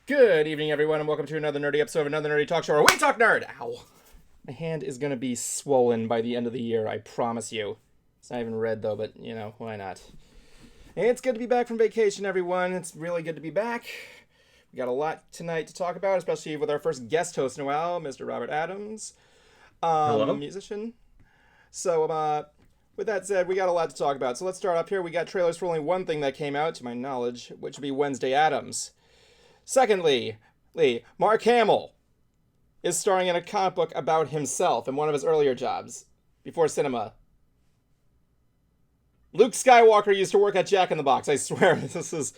Good evening, everyone, and welcome to another nerdy episode of Another Nerdy Talk Show, where we talk nerd! Ow! My hand is gonna be swollen by the end of the year, I promise you. It's not even red, though, but, why not? It's good to be back from vacation, everyone. It's really good to be back. We got a lot tonight to talk about, especially with our first guest host in a while, Mr. Robert Addams, Hello? musician. So, with that said, we got a lot to talk about. So let's start up here. We got trailers for only one thing that came out, to my knowledge, which would be Wednesday Addams. Secondly, Mark Hamill is starring in a comic book about himself in one of his earlier jobs before cinema. Luke Skywalker used to work at Jack-in-the-Box. I swear, this is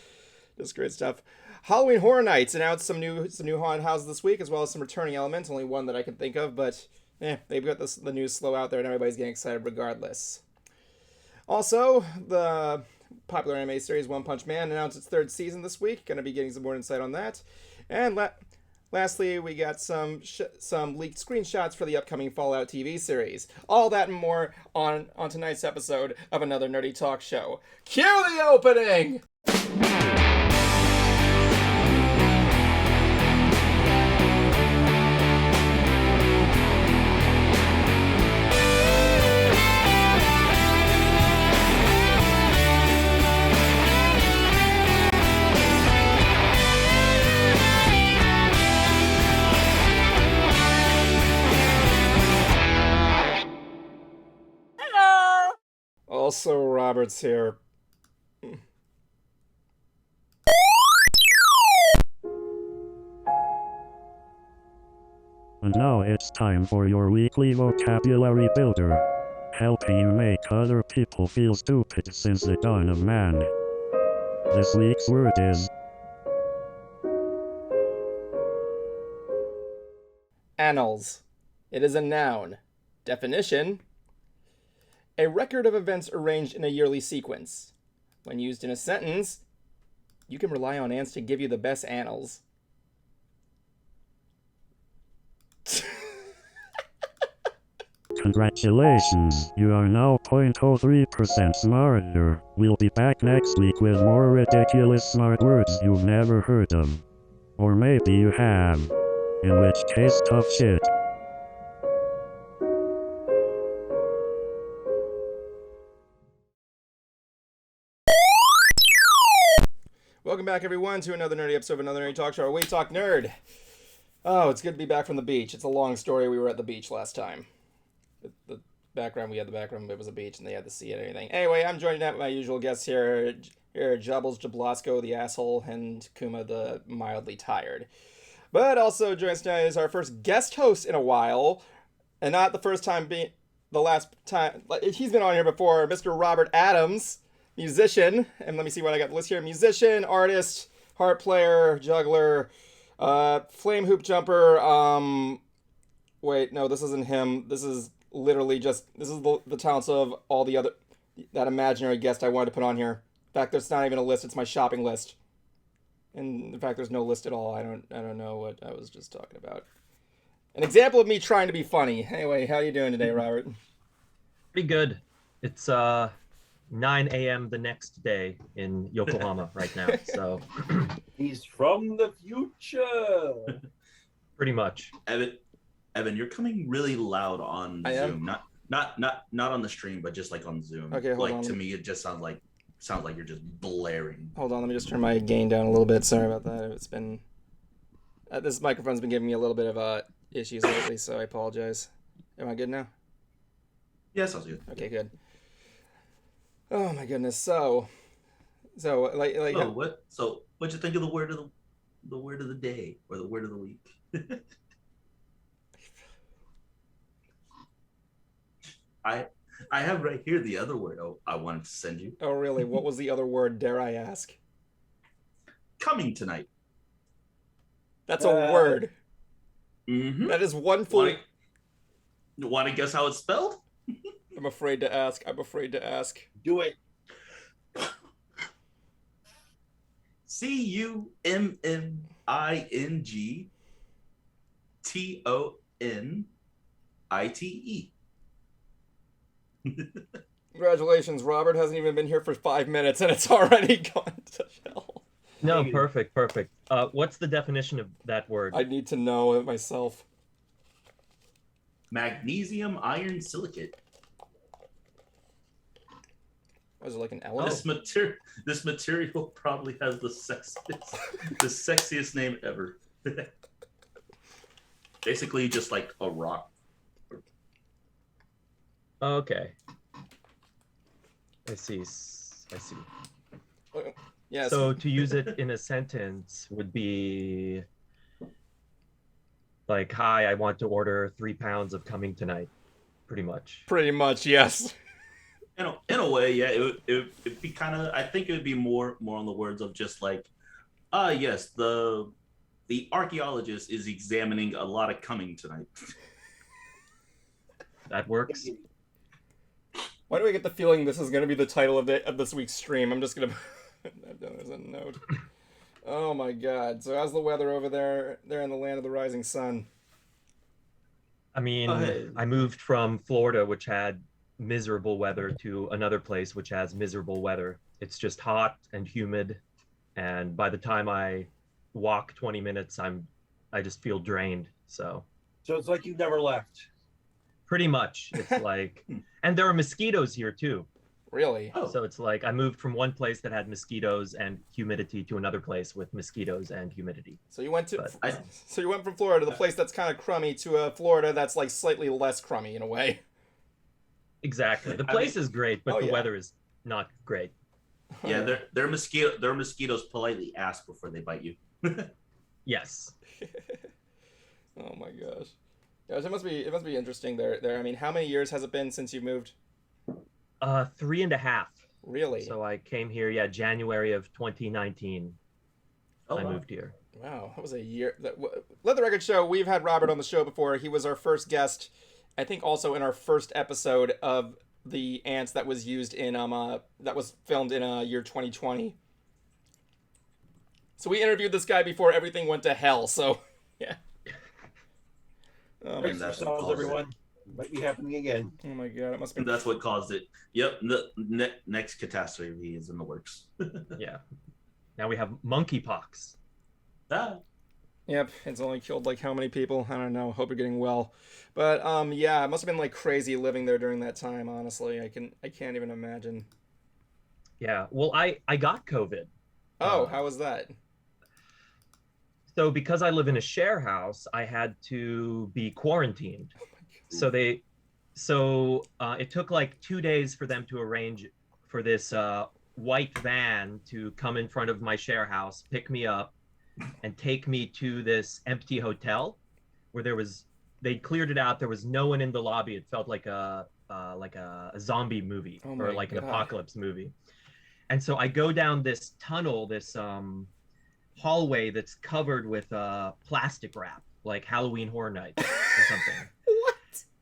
great stuff. Halloween Horror Nights announced some new haunted houses this week, as well as some returning elements. Only one that I can think of, but they've got the news slow out there, and everybody's getting excited regardless. Also, the popular anime series One Punch Man announced its third season this week. Going to be getting some more insight on that. And lastly, we got some leaked screenshots for the upcoming Fallout TV series. All that and more on tonight's episode of Another Nerdy Talk Show. Cue the opening! Also, Robert's here. And now it's time for your weekly vocabulary builder, helping you make other people feel stupid since the dawn of man. This week's word is Annals. It is a noun. Definition: a record of events arranged in a yearly sequence. When used in a sentence, you can rely on ants to give you the best annals. Congratulations, you are now 0.03% smarter. We'll be back next week with more ridiculous smart words you've never heard of. Or maybe you have. In which case, tough shit. Welcome back, everyone, to another nerdy episode of Another Nerdy Talk Show, where we talk nerd. Oh, it's good to be back from the beach. It's a long story. We were at the beach last time. The background, we had the background, it was a beach, and they had the sea and everything. Anyway, I'm joined by my usual guests here. Jubbles, Jablosco, the asshole, and Kuma, the mildly tired. But also joining us tonight is our first guest host in a while, and not the first time being the last time. He's been on here before, Mr. Robert Addams, musician. And let me see what I got the list here. Musician, artist, harp player, juggler, flame hoop jumper. Wait, no, this isn't him. This is literally just, this is the talents of all the other, that imaginary guest I wanted to put on here. In fact, there's not even a list. It's my shopping list. And in fact, there's no list at all. I don't know what I was just talking about. An example of me trying to be funny. Anyway, how you doing today, Robert? Pretty good. It's 9 a.m. the next day in Yokohama right now, so He's from the future. pretty much. Evan, you're coming really loud on I Zoom. Not on the stream, but just like on Zoom. Okay, hold on. To me, it just sounds like you're just blaring. Hold on, let me just turn my gain down a little bit. Sorry about that. It's been this microphone's been giving me a little bit of issues lately, so I apologize. Am I good now? Yeah, sounds good. Okay, good. Oh my goodness. So like Oh, what? So, what'd you think of the word of the day or the word of the week? I have right here the other word I wanted to send you. Oh really? What was the other word? Dare I ask? Coming tonight. That's a word. Mm-hmm. That is one full. Want to guess how it's spelled? I'm afraid to ask. Do it. CUMMINGTONITE. Congratulations, Robert hasn't even been here for 5 minutes and it's already gone to hell. No, Negative. perfect. What's the definition of that word? I need to know it myself. Magnesium iron silicate. Was it like an element? This material probably has the sexiest name ever. Basically, just like a rock. Okay. I see. Yes. So to use it in a sentence would be like, "Hi, I want to order 3 pounds of coming tonight." Pretty much. Pretty much, yes. In a way, yeah, it'd be kind of. I think it would be more on the words of just like, yes, the archaeologist is examining a lot of coming tonight. That works. Why do I get the feeling this is going to be the title of this week's stream? I'm just going to... I've done as a note. Oh my god. So how's the weather over there in the land of the rising sun? I mean, I moved from Florida, which had miserable weather, to another place which has miserable weather. It's just hot and humid, and by the time I walk 20 minutes, I just feel drained. So it's like you never left. pretty much, it's like, and there are mosquitoes here too. Really? Oh. So it's like I moved from one place that had mosquitoes and humidity to another place with mosquitoes and humidity. So you went to But so you went from Florida to the place that's kind of crummy to a Florida that's like slightly less crummy in a way. Exactly. The place is great, but the yeah. weather is not great. Yeah, their mosquitoes politely ask before they bite you. Yes. Oh my gosh. Gosh, it must be interesting there. I mean, how many years has it been since you moved? 3.5. Really? So I came here, January of 2019. Oh, I wow. moved here. Wow, that was a year. Let the record show, we've had Robert on the show before. He was our first guest, I think also in our first episode of the ants that was used in that was filmed in year 2020. So we interviewed this guy before everything went to hell. So yeah. Oh my, Brace that's what yourselves, caused everyone. Might be happening again. oh my god, it must be. That's what caused it. Yep, the next catastrophe is in the works. Yeah. Now we have monkeypox. Ah. Yep, it's only killed like how many people? I don't know. Hope you're getting well. But yeah, it must have been like crazy living there during that time, honestly. I can't even imagine. Yeah. Well, I got COVID. Oh, how was that? So because I live in a share house, I had to be quarantined. So it took like 2 days for them to arrange for this white van to come in front of my share house, pick me up, and take me to this empty hotel where they cleared it out. There was no one in the lobby. It felt like a zombie movie or like an apocalypse movie. And so I go down this tunnel, this hallway that's covered with plastic wrap, like Halloween Horror Nights or something. What?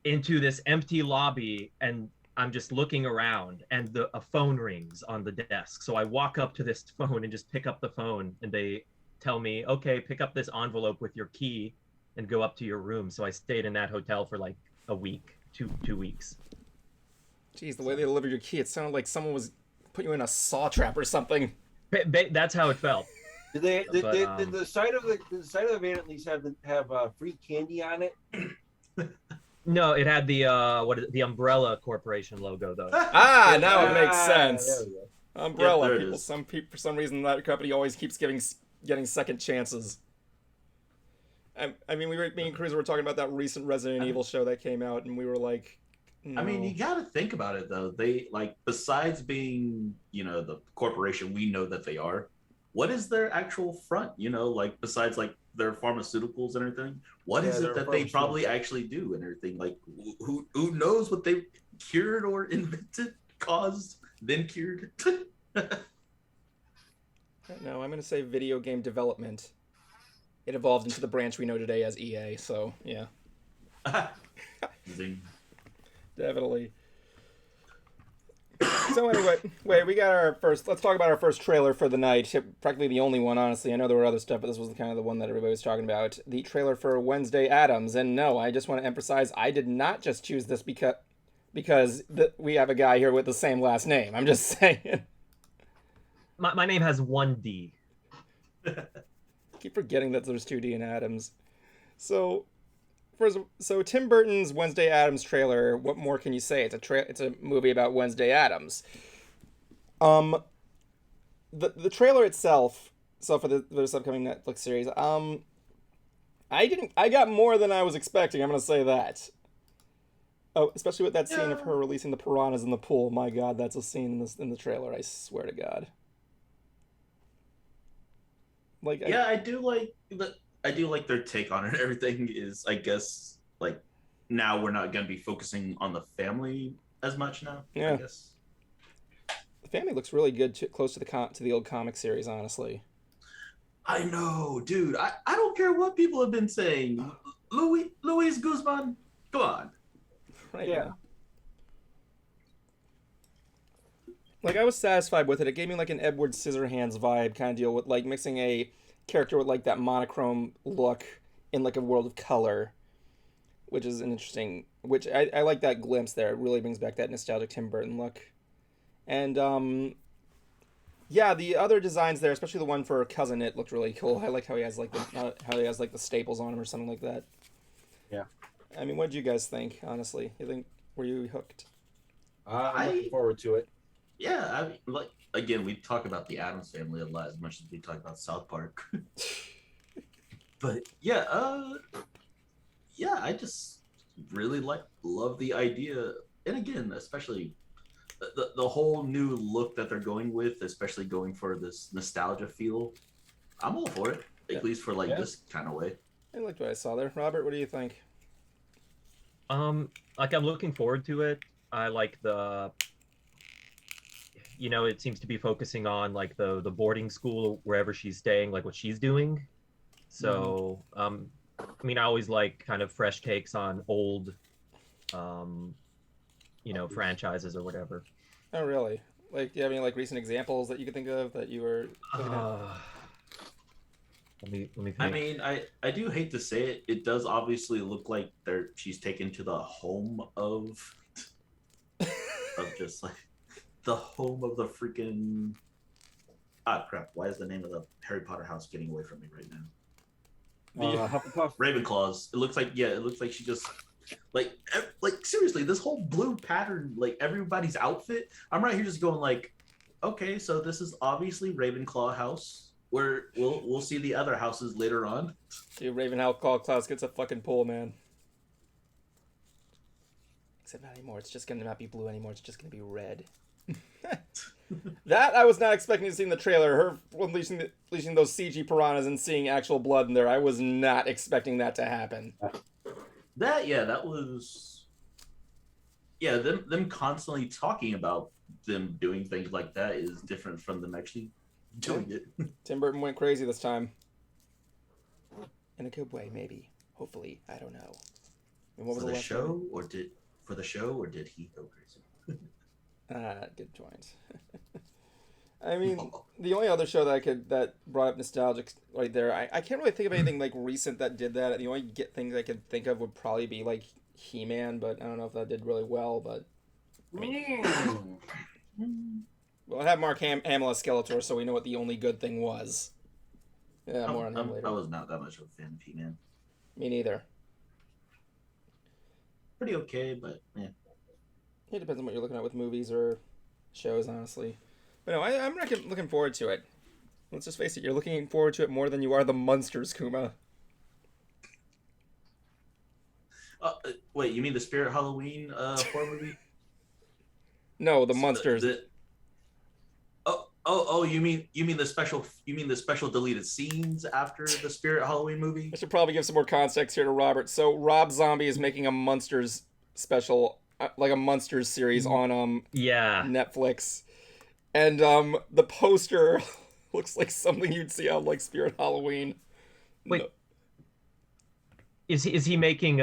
Into this empty lobby, and I'm just looking around, and a phone rings on the desk. So I walk up to this phone and just pick up the phone, and they tell me, okay, pick up this envelope with your key and go up to your room. So I stayed in that hotel for like a week, two weeks. Jeez, the way they delivered your key, it sounded like someone was put you in a saw trap or something. That's how it felt. Did the side of the van at least have free candy on it? No, it had the Umbrella Corporation logo though. Now it makes There sense. we go. Umbrella Yep, there it people. is. Some people, for some reason, that company always keeps getting second chances. I mean, me and Cruz were talking about that recent Resident Evil show that came out, and we were like, no. I mean, you got to think about it though. They like, besides being, the corporation we know that they are, what is their actual front? Like besides like their pharmaceuticals and everything, what is it that they probably actually do and everything? Like, who knows what they cured or invented, caused, then cured? No, I'm gonna say video game development. It evolved into the branch we know today as EA. So yeah, Zing. definitely. So anyway, we got our first. Let's talk about our first trailer for the night. Practically the only one, honestly. I know there were other stuff, but this was kind of the one that everybody was talking about. The trailer for Wednesday Addams. And no, I just want to emphasize, I did not just choose this because we have a guy here with the same last name. I'm just saying. My name has one D. Keep forgetting that there's 2D in Addams. So, so Tim Burton's Wednesday Addams trailer. What more can you say? It's a movie about Wednesday Addams. The trailer itself. So for this upcoming Netflix series, I got more than I was expecting. I'm gonna say that. Oh, especially with that scene of her releasing the piranhas in the pool. My God, that's a scene in the trailer. I swear to God. Like, I do like their take on it. Everything is, I guess, like now we're not gonna be focusing on the family as much now. Yeah. I guess the family looks really good, close to the old comic series. Honestly. I know, dude. I don't care what people have been saying. Luis Guzman, come on. Right. Yeah. Now. Like, I was satisfied with it. It gave me like an Edward Scissorhands vibe kind of deal with like mixing a character with like that monochrome look in like a world of color, which is an interesting. Which I like that glimpse there. It really brings back that nostalgic Tim Burton look, and yeah, the other designs there, especially the one for Cousin It, looked really cool. I like how he has like the staples on him or something like that. Yeah. I mean, what did you guys think? Honestly, were you hooked? I'm looking forward to it. Yeah, I mean, like again, we talk about the Addams Family a lot as much as we talk about South Park. But yeah, I just really love the idea, and again, especially the whole new look that they're going with, especially going for this nostalgia feel. I'm all for it, at least for this kind of way. I liked what I saw there. Robert, what do you think? Like I'm looking forward to it. I like it seems to be focusing on like the boarding school wherever she's staying, like what she's doing. So, I mean, I always like kind of fresh takes on old, franchises or whatever. Oh, really? Like, do you have any like recent examples that you could think of that you were looking at? Let me think. I mean, I do hate to say it. It does obviously look like she's taken to the home of just like the home of the freaking crap. Why is the name of the Harry Potter house getting away from me right now? Hufflepuff. Ravenclaws. It looks like she just like seriously, this whole blue pattern, like everybody's outfit. I'm right here just going like, okay, so this is obviously Ravenclaw house. Where we'll see the other houses later on. Dude, Ravenhouse gets a fucking pull, man. Except not anymore. It's just gonna not be blue anymore. It's just gonna be red. That I was not expecting to see in the trailer. Her unleashing those CG piranhas and seeing actual blood in there. I was not expecting that to happen. That was them constantly talking about them doing things like that is different from them actually doing it. Tim Burton went crazy this time. In a good way, maybe. Hopefully. I don't know. And what was for the the last show, one? or did he go crazy? Good point. I mean, the only other show that brought up nostalgic right there, I can't really think of anything like recent that did that. The only things I could think of would probably be like He-Man, but I don't know if that did really well. But I mean, well, I have Mark Hamill as Skeletor, so we know what the only good thing was. Yeah, more on him later. I was not that much of a fan of He-Man. Me neither. Pretty okay, but yeah. It depends on what you're looking at with movies or shows, honestly. But no, I'm looking forward to it. Let's just face it, you're looking forward to it more than you are the Munsters, Kuma. Wait, you mean the Spirit Halloween horror movie? No, the Munsters. You mean the special deleted scenes after the Spirit Halloween movie? I should probably give some more context here to Robert. So Rob Zombie is making a Munsters special, like a Munsters series on Netflix, and the poster looks like something you'd see on like Spirit Halloween. Wait, no. Is he making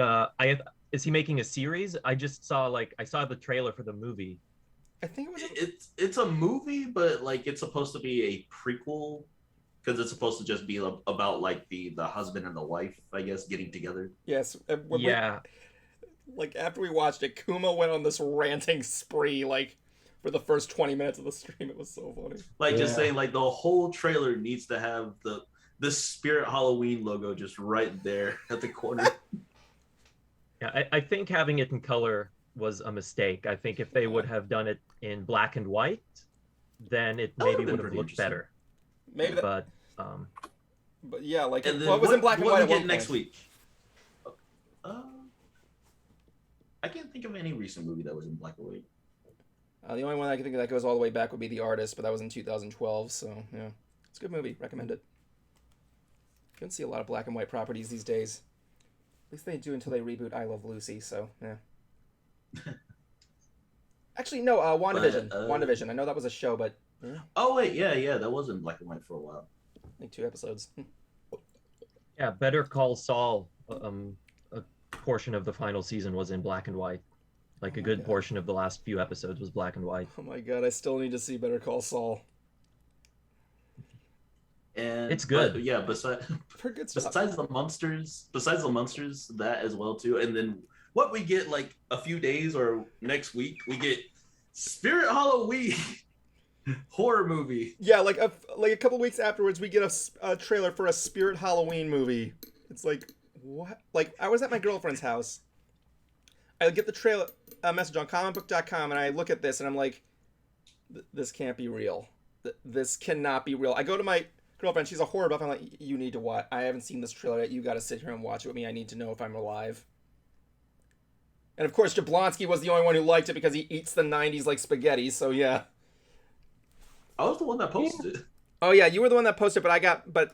is he making a series? I saw the trailer for the movie. I think it's a movie, but like it's supposed to be a prequel because it's supposed to just be about like the husband and the wife, I guess, getting together. Yes. Like after we watched it, Kuma went on this ranting spree like for the first 20 minutes of the stream. It was so funny. Like just saying like the whole trailer needs to have the Spirit Halloween logo just right there at the corner. Yeah, I think having it in color was a mistake. I think if they would have done it in black and white, then it That maybe would've been would have pretty looked interesting. better. Maybe that, But yeah, like And then well, it was in black and what white we at get one next point. week? Uh, I can't think of any recent movie that was in black and white. The only one I can think of that goes all the way back would be The Artist, but that was in 2012. So yeah, it's a good movie. Recommend it. You don't see a lot of black and white properties these days. At least they do until they reboot I Love Lucy. So yeah. Actually, no. WandaVision. WandaVision. I know that was a show, but yeah, Oh wait, yeah, that was in black and white for a while. like 2 episodes. yeah, Better Call Saul. A portion of the final season was in black and white. Like a good God. portion of the last few episodes was black and white. Oh my god, I still need to see Better Call Saul. And It's good. But yeah, besides For good stuff. besides the monsters, that as well too. And then what we get like a few days or next week, we get Spirit Halloween horror movie. Yeah, like a couple weeks afterwards, we get a trailer for a Spirit Halloween movie. It's like, what? Like, I was at my girlfriend's house. I get the trailer message on comicbook.com, and I look at this, and I'm like, this can't be real. This cannot be real. I go to my girlfriend. She's a horror buff. I'm like, you need to watch. I haven't seen this trailer yet. You got to sit here and watch it with me. I need to know if I'm alive. And of course, Jablonski was the only one who liked it because he eats the 90s like spaghetti. So yeah. I was the one that posted it. Oh yeah, you were the one that posted, but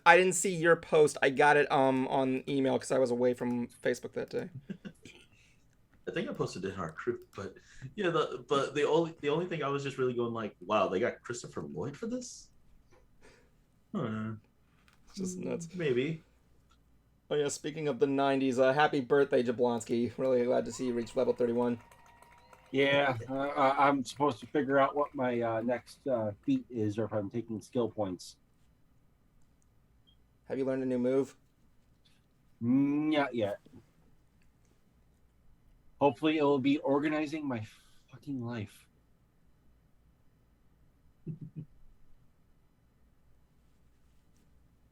I didn't see your post. I got it on email because I was away from Facebook that day. I think I posted it in our group, but yeah, the only thing I was just really going like, wow, they got Christopher Lloyd for this? It's just nuts. Maybe. Oh yeah, speaking of the 90s, happy birthday, Jablonski. Really glad to see you reach level 31. Yeah, I'm supposed to figure out what my next feat is, or if I'm taking skill points. Have you learned a new move? Not yet. Hopefully, it will be organizing my fucking life.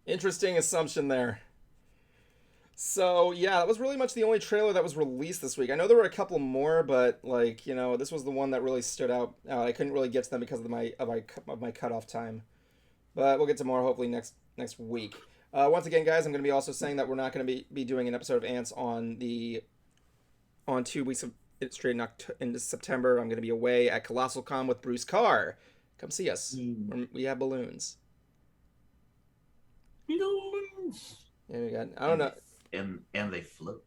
Interesting assumption there. So yeah, that was really much the only trailer that was released this week. I know there were a couple more, but like, you know, this was the one that really stood out. I couldn't really get to them because of my cutoff time, but we'll get to more hopefully next week. Once again, guys, I'm going to be also saying that we're not going to be doing an episode of Ants on 2 weeks of straight into September. I'm going to be away at Colossal Con with Bruce Carr. Come see us. We have balloons. Balloons. Yeah, we got. I don't know. And they float.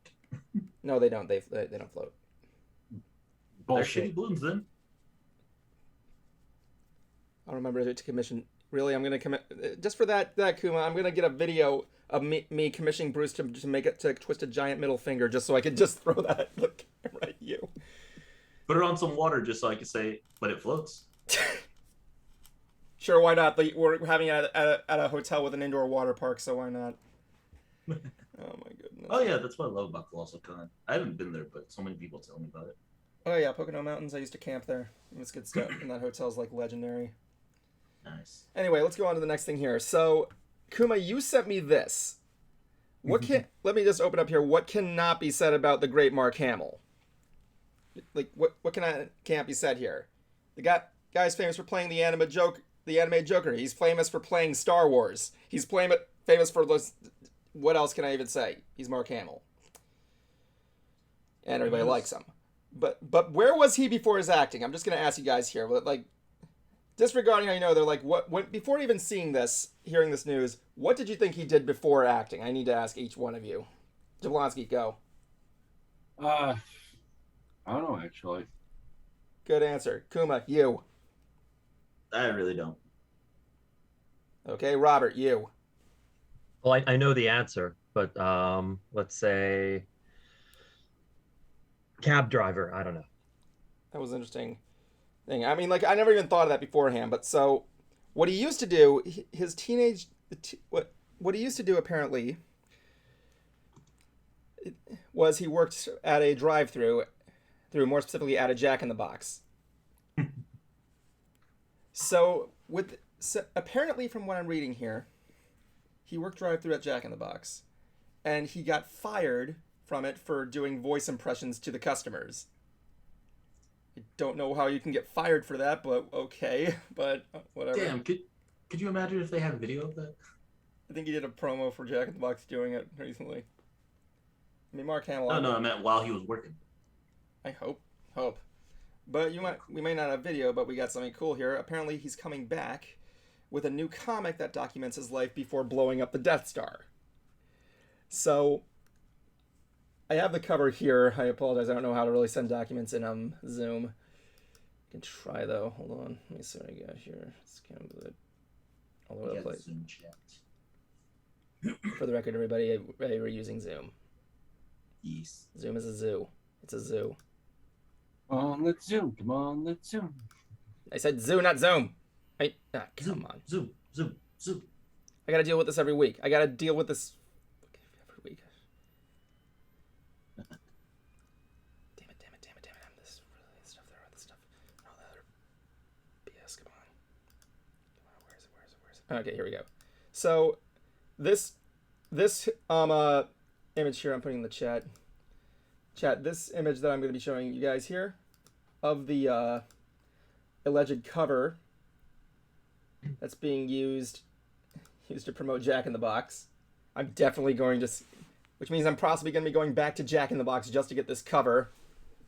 No, they don't. They don't float. They're Bullshit. shitty balloons then. I don't remember to commission. Really, I'm gonna commit just for that Kuma. I'm gonna get a video of me commissioning Bruce to twist a giant middle finger just so I could just throw that at the camera at you. Put it on some water just so I can say, but it floats. Sure, why not? We're having it at a hotel with an indoor water park, so why not? Oh my goodness. Oh yeah, that's what I love about Colossal Con. I haven't been there, but so many people tell me about it. Oh yeah, Pocono Mountains. I used to camp there. It's good stuff, and that hotel's like legendary. Nice. Anyway, let's go on to the next thing here. So, Kuma, you sent me this. Let me just open up here. What cannot be said about the great Mark Hamill? Like, what can't be said here? The guy's famous for playing the animated Joker. He's famous for playing Star Wars. He's famous for those. What else can I even say? He's Mark Hamill, and everybody likes him. But where was he before his acting? I'm just gonna ask you guys here. Like, disregarding how you know, they're like, before even hearing this news, what did you think he did before acting? I need to ask each one of you. Jablonski, go. I don't know, actually. Good answer. Kuma, you. I really don't. Okay, Robert, you. Well, I know the answer, but let's say cab driver. I don't know. That was an interesting thing. I mean, like, I never even thought of that beforehand. But so, what he used to do, what he used to do apparently was he worked at a drive-through, more specifically at a Jack-in-the-Box. So apparently, from what I'm reading here, he worked drive-through at Jack-in-the-Box, and he got fired from it for doing voice impressions to the customers. I don't know how you can get fired for that, but okay, but whatever. Damn, could you imagine if they had video of that? I think he did a promo for Jack-in-the-Box doing it recently. I mean, Mark Hamill. No, I meant while he was working. I hope. But we may not have video, but we got something cool here. Apparently he's coming back with a new comic that documents his life before blowing up the Death Star. So I have the cover here. I apologize. I don't know how to really send documents in Zoom. I can try though. Hold on. Let me see what I got here. It's kind of all over the place. Zoom chat. For the record, everybody, we're using Zoom. Yes. Zoom is a zoo. It's a zoo. Come on, let's zoom. Come on, let's zoom. I said zoo, not Zoom. Come on. Zoom. I gotta deal with this every week. Every week. Damn it. This really stuff there, all this stuff. All the other BS. Come on, where is it? Okay, here we go. So this image here I'm putting in the chat. This image that I'm going to be showing you guys here of the alleged cover that's being used to promote Jack-in-the-Box. I'm definitely going to, which means I'm possibly going to be going back to Jack-in-the-Box just to get this cover.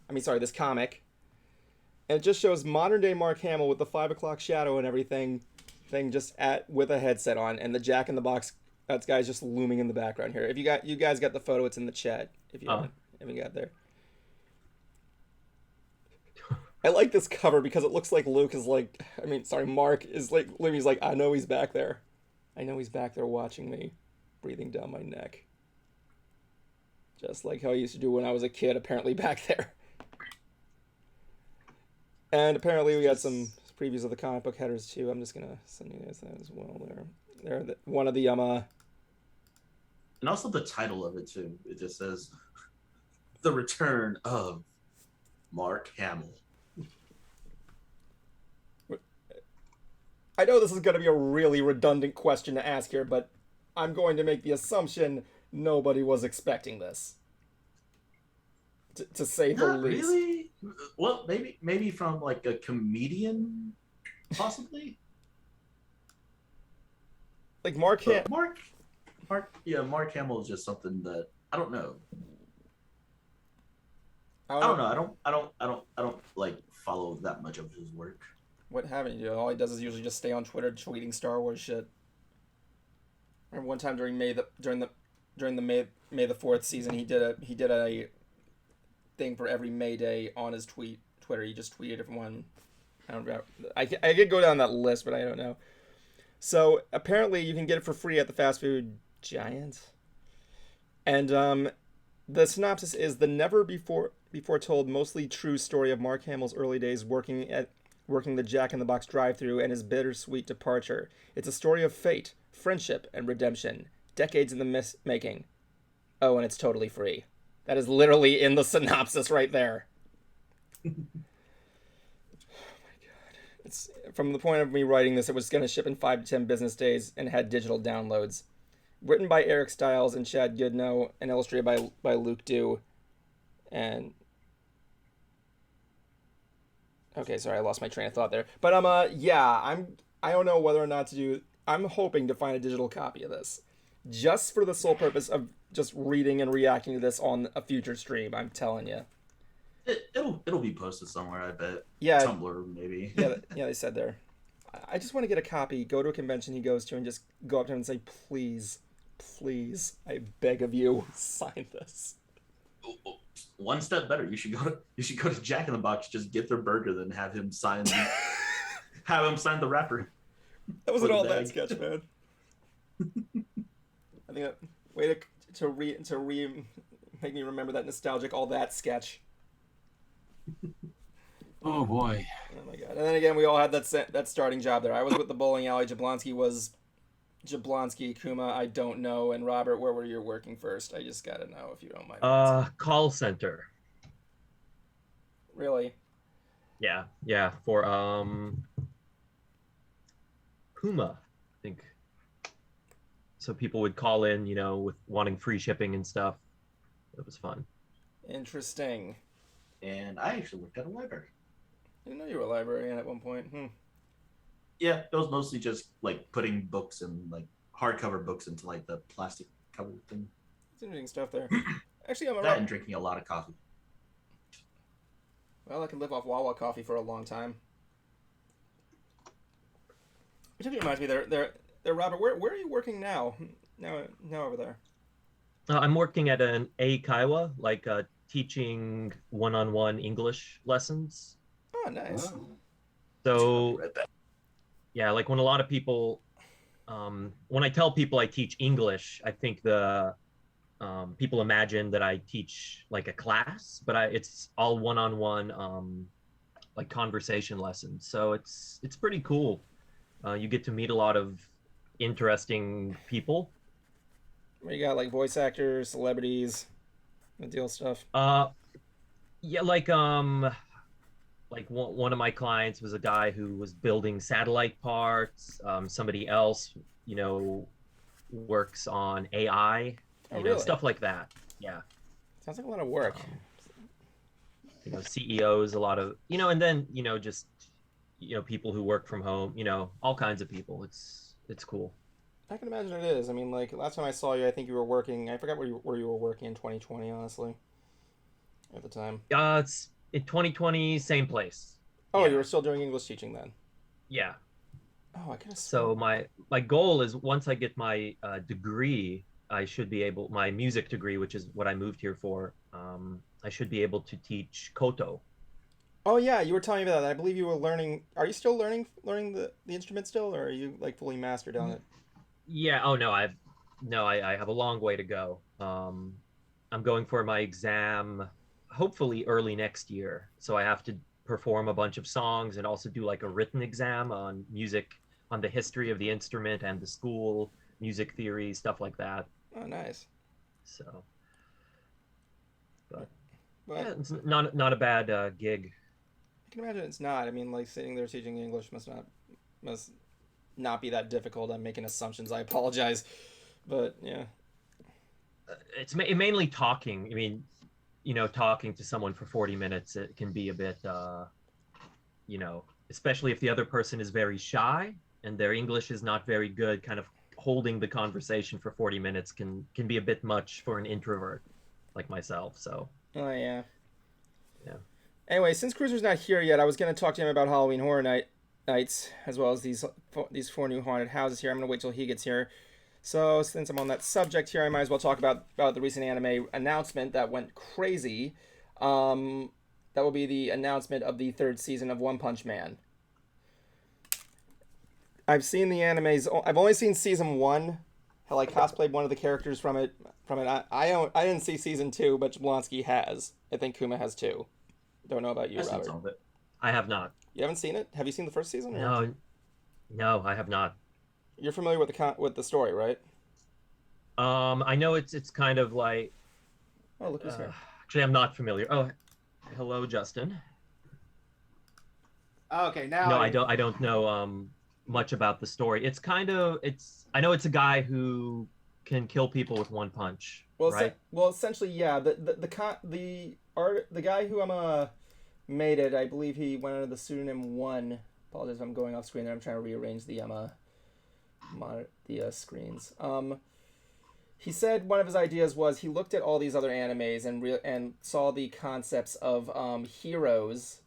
This comic. And it just shows modern day Mark Hamill with the 5 o'clock shadow and everything with a headset on, and the Jack-in-the-Box that guy's just looming in the background here. If you guys got the photo, it's in the chat. If you haven't got there. I like this cover because it looks like Mark is like, Limmy's like, I know he's back there. I know he's back there watching me, breathing down my neck. Just like how I used to do when I was a kid, apparently back there. And apparently we got some previews of the comic book headers too. I'm just going to send you guys that as well there. They're one of the, And also the title of it too. It just says, The Return of Mark Hamill. I know this is going to be a really redundant question to ask here, but I'm going to make the assumption nobody was expecting this. To say the Not least. really? Well, maybe from like a comedian, possibly. Like Mark Hamill is just something that I don't know. I don't know. I don't like follow that much of his work. What haven't you? All he does is usually just stay on Twitter tweeting Star Wars shit. I remember one time during the May the 4th season, he did a thing for every May Day on his Twitter. He just tweeted from one. I don't know. I could go down that list, but I don't know. So apparently you can get it for free at the fast food giant. And the synopsis is the never before told, mostly true story of Mark Hamill's early days working the Jack-in-the-Box drive-thru and his bittersweet departure. It's a story of fate, friendship, and redemption. Decades in the making. Oh, and it's totally free. That is literally in the synopsis right there. Oh my god. It's from the point of me writing this, it was going to ship in 5 to 10 business days and had digital downloads. Written by Eric Stiles and Chad Goodnow and illustrated by Luke Dew. And okay, sorry, I lost my train of thought there. But I don't know whether or not to do. I'm hoping to find a digital copy of this, just for the sole purpose of just reading and reacting to this on a future stream. I'm telling you. It'll be posted somewhere, I bet. Yeah. Tumblr maybe. yeah, they said there. I just want to get a copy. Go to a convention he goes to and just go up to him and say, please, I beg of you, sign this. One step better. You should go to Jack-in-the-Box. Just get their burger, then have him sign the wrapper. That wasn't all that sketch, man. I think that way to make me remember that nostalgic all that sketch. Oh boy. Oh my god. And then again, we all had that starting job there. I was with the bowling alley. Jablonski was Jablonski. Kuma, I don't know. And Robert, where were you working first? I just gotta know if you don't mind. Call center. Really? Yeah, for Puma, I think. So people would call in, with wanting free shipping and stuff. It was fun. Interesting. And I actually worked at a library. I didn't know you were a librarian at one point. Yeah, it was mostly just like putting books and like hardcover books into like the plastic cover thing. It's interesting stuff there. Actually, I'm That around. and drinking a lot of coffee. Well, I can live off Wawa coffee for a long time. Which actually reminds me, there, Robert. Where are you working now? Now over there. I'm working at an Kaiwa, like teaching one-on-one English lessons. Oh, nice. Oh. So Read that. yeah, like when a lot of people, when I tell people I teach English, I think the people imagine that I teach like a class, but it's all one-on-one, like conversation lessons. So it's pretty cool. You get to meet a lot of interesting people. Where you got like voice actors, celebrities, the deal stuff. Yeah, like one of my clients was a guy who was building satellite parts. Somebody else, works on AI, Really? stuff like that. Yeah. Sounds like a lot of work. CEOs, a lot of, and then, just, people who work from home, all kinds of people. It's cool. I can imagine it is. I mean, like last time I saw you, I think you were working. I forgot where you were working in 2020. Honestly, at the time. It's in 2020, same place. Oh, Yeah. you were still doing English teaching then. Yeah. Oh, I could have. So my goal is once I get my degree, I should be able, my music degree, which is what I moved here for. I should be able to teach koto. Oh yeah, you were telling me that. I believe you were learning. Are you still learning the instrument still, or are you like fully mastered on it? Yeah. Oh no, I have a long way to go. I'm going for my exam, hopefully early next year. So I have to perform a bunch of songs and also do like a written exam on music, on the history of the instrument and the school, music theory, stuff like that. Oh, nice. So, But yeah, it's not a bad gig. I can imagine it's not. I mean, like sitting there teaching English must not be that difficult. I'm making assumptions. I apologize, but yeah. It's mainly talking. I mean, talking to someone for 40 minutes, it can be a bit, especially if the other person is very shy and their English is not very good, kind of holding the conversation for 40 minutes can be a bit much for an introvert like myself. So. Oh yeah. Yeah. Anyway, since Cruiser's not here yet, I was going to talk to him about Halloween Horror Nights, as well as these 4 new haunted houses here. I'm going to wait till he gets here. So, since I'm on that subject here, I might as well talk about the recent anime announcement that went crazy. That will be the announcement of the 3rd season of One Punch Man. I've seen the animes. I've only seen season 1. Hell, I cosplayed one of the characters from it. I didn't see season 2, but Jablonski has. I think Kuma has too. Don't know about you, I've seen Robert. some of it. I have not. You haven't seen it? Have you seen the 1st season? Or? No, I have not. You're familiar with the story, right? I know it's kind of like. Oh, look who's here. Actually, I'm not familiar. Oh, hello, Justin. Okay, now No, I don't know much about the story. I know it's a guy who can kill people with one punch. Well, right? Essentially, yeah. The guy who made it, I believe he went under the pseudonym One. Apologize if I'm going off screen there. I'm trying to rearrange the screens. He said one of his ideas was he looked at all these other animes and saw the concepts of heroes,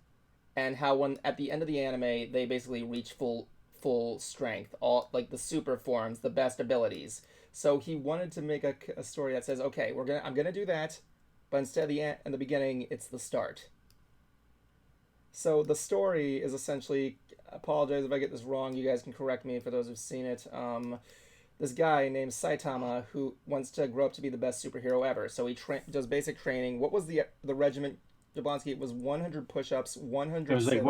and how at the end of the anime they basically reach full strength, all like the super forms, the best abilities. So he wanted to make a story that says, okay, I'm gonna do that, but instead of in the beginning, it's the start. So the story is essentially, apologize if I get this wrong, you guys can correct me for those who've seen it. This guy named Saitama who wants to grow up to be the best superhero ever. So he does basic training. What was the regiment, Jablonski? It was 100 push-ups, 100 It was like sit-ups.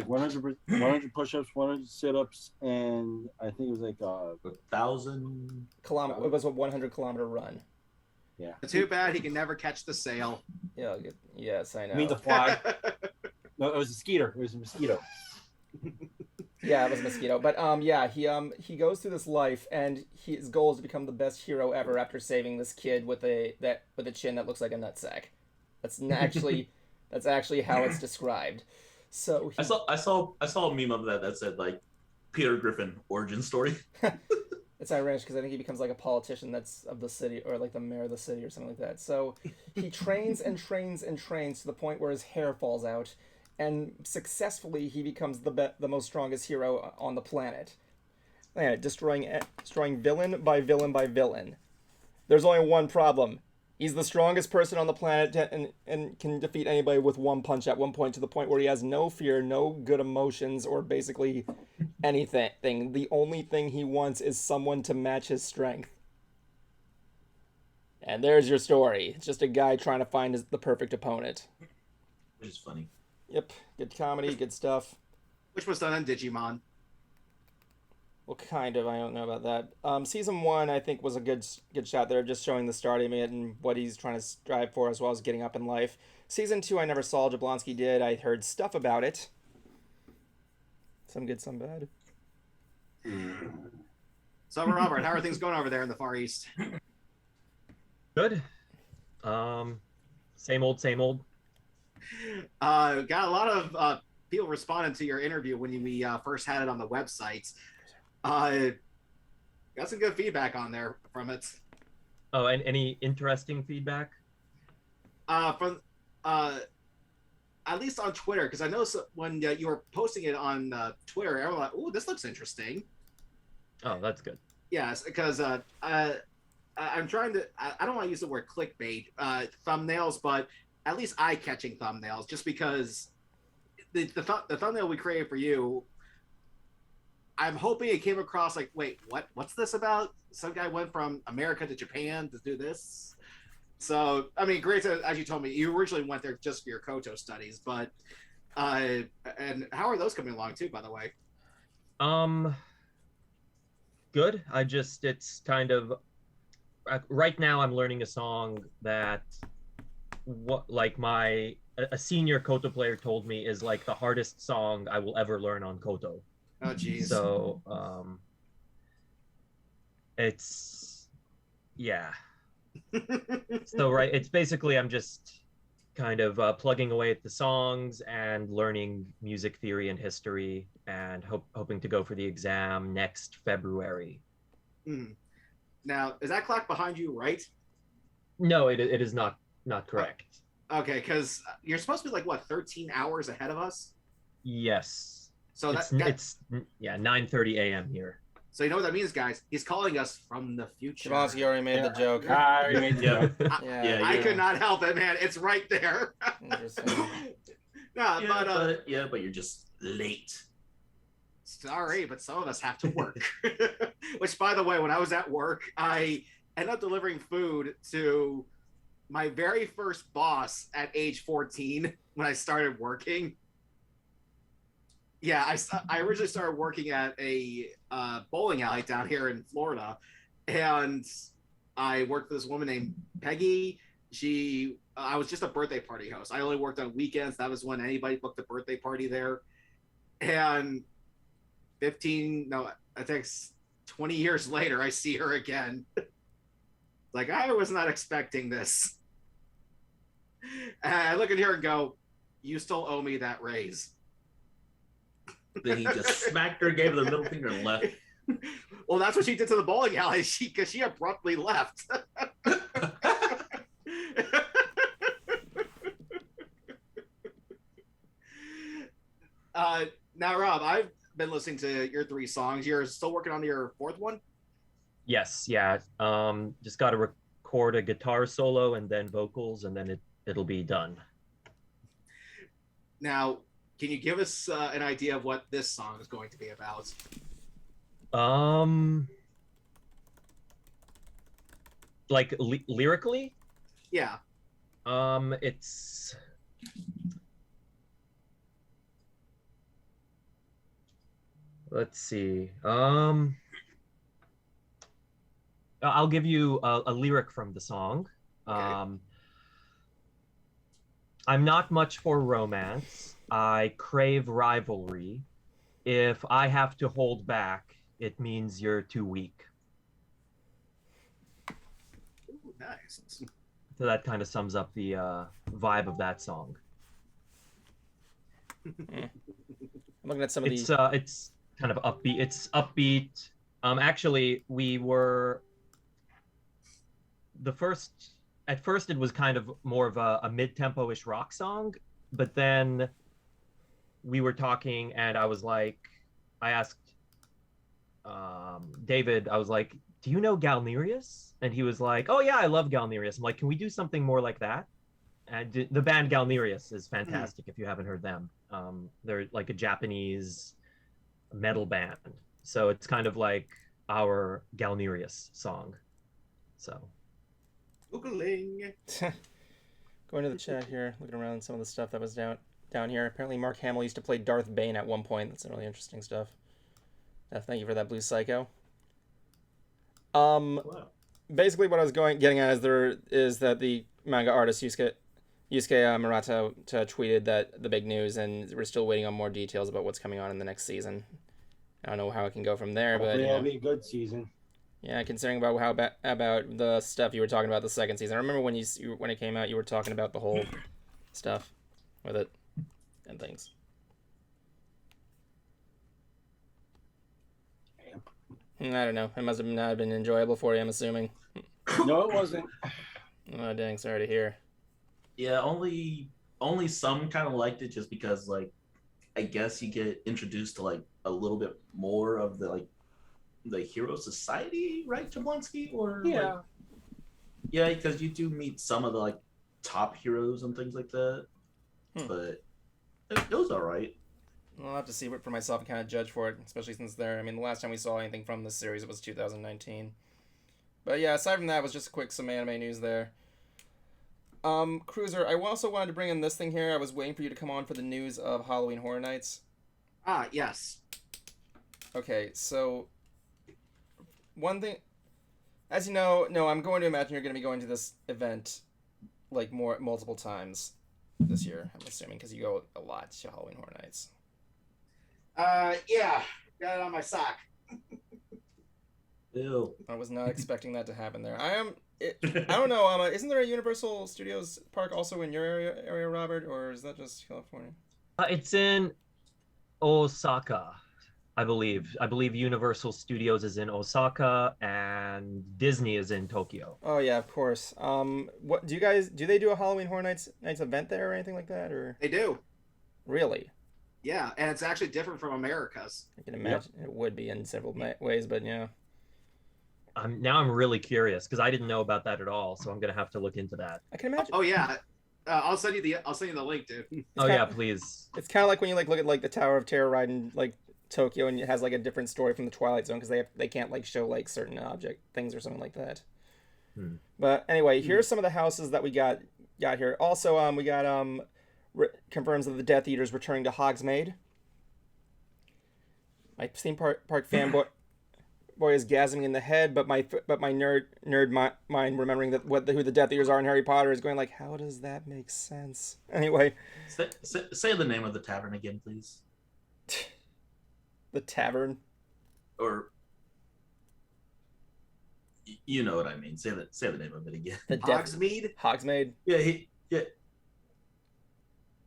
100 push-ups, 100 sit-ups, and I think it was like 1,000 kilometer. It was a 100-kilometer run. Yeah. Too bad he can never catch the sail. Yeah. Yes, I know. I mean the fly. No, it was a skeeter. It was a mosquito. Yeah, it was a mosquito. But he goes through this life, and his goal is to become the best hero ever after saving this kid with a chin that looks like a nutsack. That's actually how it's described. So I saw a meme of that said like Peter Griffin origin story. it's ironic because I think he becomes like a politician that's of the city, or like the mayor of the city or something like that. So he trains and trains and trains to the point where his hair falls out, and successfully he becomes the most strongest hero on the planet. Yeah, destroying villain by villain by villain. There's only one problem. He's the strongest person on the planet and can defeat anybody with one punch at one point, to the point where he has no fear, no good emotions, or basically anything. The only thing he wants is someone to match his strength. And there's your story. It's just a guy trying to find the perfect opponent. Which is funny. Yep, good comedy, good stuff. Which was done on Digimon. Well, kind of. I don't know about that. Season 1, I think, was a good shot there, just showing the start of it and what he's trying to strive for, as well as getting up in life. Season 2, I never saw. Jablonski did. I heard stuff about it. Some good, some bad. So, Robert, how are things going over there in the Far East? Good. Same old, same old. Got a lot of people responding to your interview when we first had it on the website. Got some good feedback on there from it. Oh, and any interesting feedback? From at least on Twitter, because I noticed when you were posting it on Twitter, everyone was like, "Ooh, this looks interesting." Oh, that's good. Yes, because I'm trying to. I don't want to use the word clickbait thumbnails, but at least eye-catching thumbnails, just because the thumbnail we created for you, I'm hoping it came across like, wait, what's this about? Some guy went from America to Japan to do this. So, I mean, great to, as you told me, you originally went there just for your Koto studies, but and how are those coming along too, by the way? Good. It's kind of, right now I'm learning a song that a senior Koto player told me is like the hardest song I will ever learn on Koto. Oh, geez. So, yeah. So, right, it's basically I'm just kind of plugging away at the songs and learning music theory and history, and hoping to go for the exam next February. Now, is that clock behind you right? No, it is not correct. Okay, because you're supposed to be like, what, 13 hours ahead of us? Yes. So it's 9:30 a.m. here. So you know what that means, guys? He's calling us from the future. Jablonski already made the joke. I already made the joke. I could not help it, man. It's right there. But you're just late. Sorry, but some of us have to work. Which, by the way, when I was at work, I ended up delivering food to my very first boss at age 14 when I started working. Yeah, I originally started working at a bowling alley down here in Florida, and I worked with this woman named Peggy. I was just a birthday party host. I only worked on weekends. That was when anybody booked a birthday party there. And 20 years later, I see her again. Like, I was not expecting this. And I look at her and go, "You still owe me that raise." Then he just smacked her, gave her the middle finger, and left. Well, that's what she did to the bowling alley. Because she abruptly left. Now, Rob, I've been listening to your 3 songs. You're still working on your 4th one? Yes, yeah. Just got to record a guitar solo and then vocals, and then it'll be done. Now, can you give us an idea of what this song is going to be about? Like lyrically? Yeah. It's let's see. I'll give you a lyric from the song. Okay. I'm not much for romance. I crave rivalry. if I have to hold back, it means you're too weak. Ooh, nice. So that kind of sums up the vibe of that song. I'm looking at some of It's kind of upbeat. It's upbeat. Actually, we were at first it was kind of more of a mid-tempo-ish rock song, but then we were talking and I asked David, I was like, do you know Galnerius? And he was like, oh yeah, I love Galnerius. I'm like, can we do something more like that? And the band Galnerius is fantastic if you haven't heard them. They're like a Japanese metal band. So it's kind of like our Galnerius song. So Googling. going to the chat here, looking around some of the stuff that was down here. Apparently Mark Hamill used to play Darth Bane at one point. That's some really interesting stuff. Thank you for that, Blue Psycho. Wow. Basically what I was getting at is that the manga artist Yusuke Murata tweeted that the big news, and we're still waiting on more details about what's coming on in the next season. I don't know how it can go from there, but Hopefully it'll be a good season. yeah, considering about about the stuff you were talking about the second season. I remember when when it came out, you were talking about the whole stuff with it and things. I don't know. It must have not been enjoyable for you, I'm assuming. No, it wasn't. Oh, dang, sorry to hear. Yeah, only some kind of liked it just because like I guess you get introduced to like a little bit more of the hero society, right, Jablonski? Or Yeah. like, yeah, because you do meet some of the like top heroes and things like that. But it was all right. I'll have to see it for myself and kind of judge for it, especially since the last time we saw anything from this series, it was 2019. But yeah, aside from that, it was just some anime news there. Cruiser, I also wanted to bring in this thing here. I was waiting for you to come on for the news of Halloween Horror Nights. Ah, yes. Okay, so one thing, as you know, I'm going to imagine you're going to be going to this event like multiple times this year, I'm assuming, because you go a lot to Halloween Horror Nights. Yeah, got it on my sock. Ew. I was not expecting that to happen there. I don't know. Isn't there a Universal Studios park also in your area, Robert, or is that just California? it's in Osaka, I believe. I believe Universal Studios is in Osaka and Disney is in Tokyo. Oh yeah, of course. What do they do a Halloween Horror Nights event there or anything like that, or They do. really? Yeah, and it's actually different from America's. I can imagine it would be in several ways, but yeah. Now I'm really curious because I didn't know about that at all, so I'm gonna have to look into that. I can imagine. Oh yeah, I'll send you the link, dude. Yeah, please. It's kind of like when you look at the Tower of Terror ride in Tokyo, and it has a different story from the Twilight Zone because they can't show certain things or something like that. But anyway, here's some of the houses that we got here. Also, we got confirms that the Death Eaters returning to Hogsmeade. My theme park fanboy is gasming in the head, but my nerd mind remembering that who the Death Eaters are in Harry Potter is going how does that make sense? Anyway, Say the name of the tavern again, please. The tavern, or you know what I mean. Say the name of it again. the Hogsmeade. Yeah.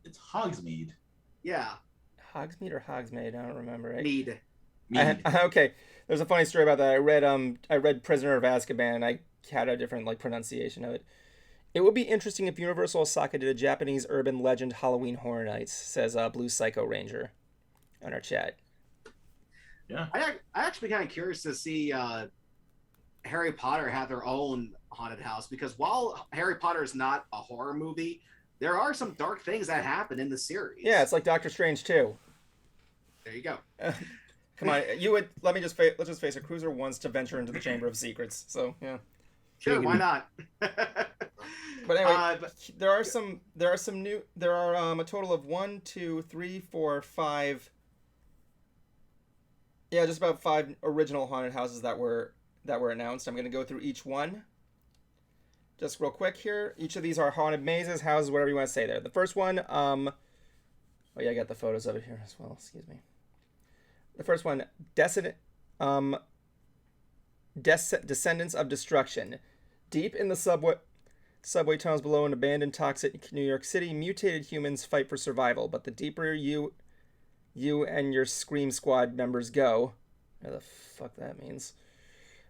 It's Hogsmeade. Yeah. Hogsmeade or Hogsmeade? I don't remember. Right? Mead. Okay. There's a funny story about that. I read Prisoner of Azkaban, and I had a different pronunciation of it. It would be interesting if Universal Osaka did a Japanese urban legend Halloween Horror Nights, says Blue Psycho Ranger on our chat. Yeah. I actually kind of curious to see Harry Potter have their own haunted house, because while Harry Potter is not a horror movie, there are some dark things that happen in the series. Yeah, it's like Doctor Strange too. There you go. Come on, let's just face it. Cruiser wants to venture into the Chamber of Secrets, so yeah. Sure, why not? But anyway, there are a total of 1, 2, 3, 4, 5. Yeah, just about 5 original haunted houses that were announced. I'm gonna go through each one. Just real quick here. Each of these are haunted mazes, houses, whatever you want to say there. The first one, oh yeah, I got the photos of it here as well. Excuse me. The first one, Descendants of Destruction. Deep in the subway tunnels below an abandoned toxic New York City, mutated humans fight for survival. But the deeper you and your Scream Squad members go, what the fuck that means,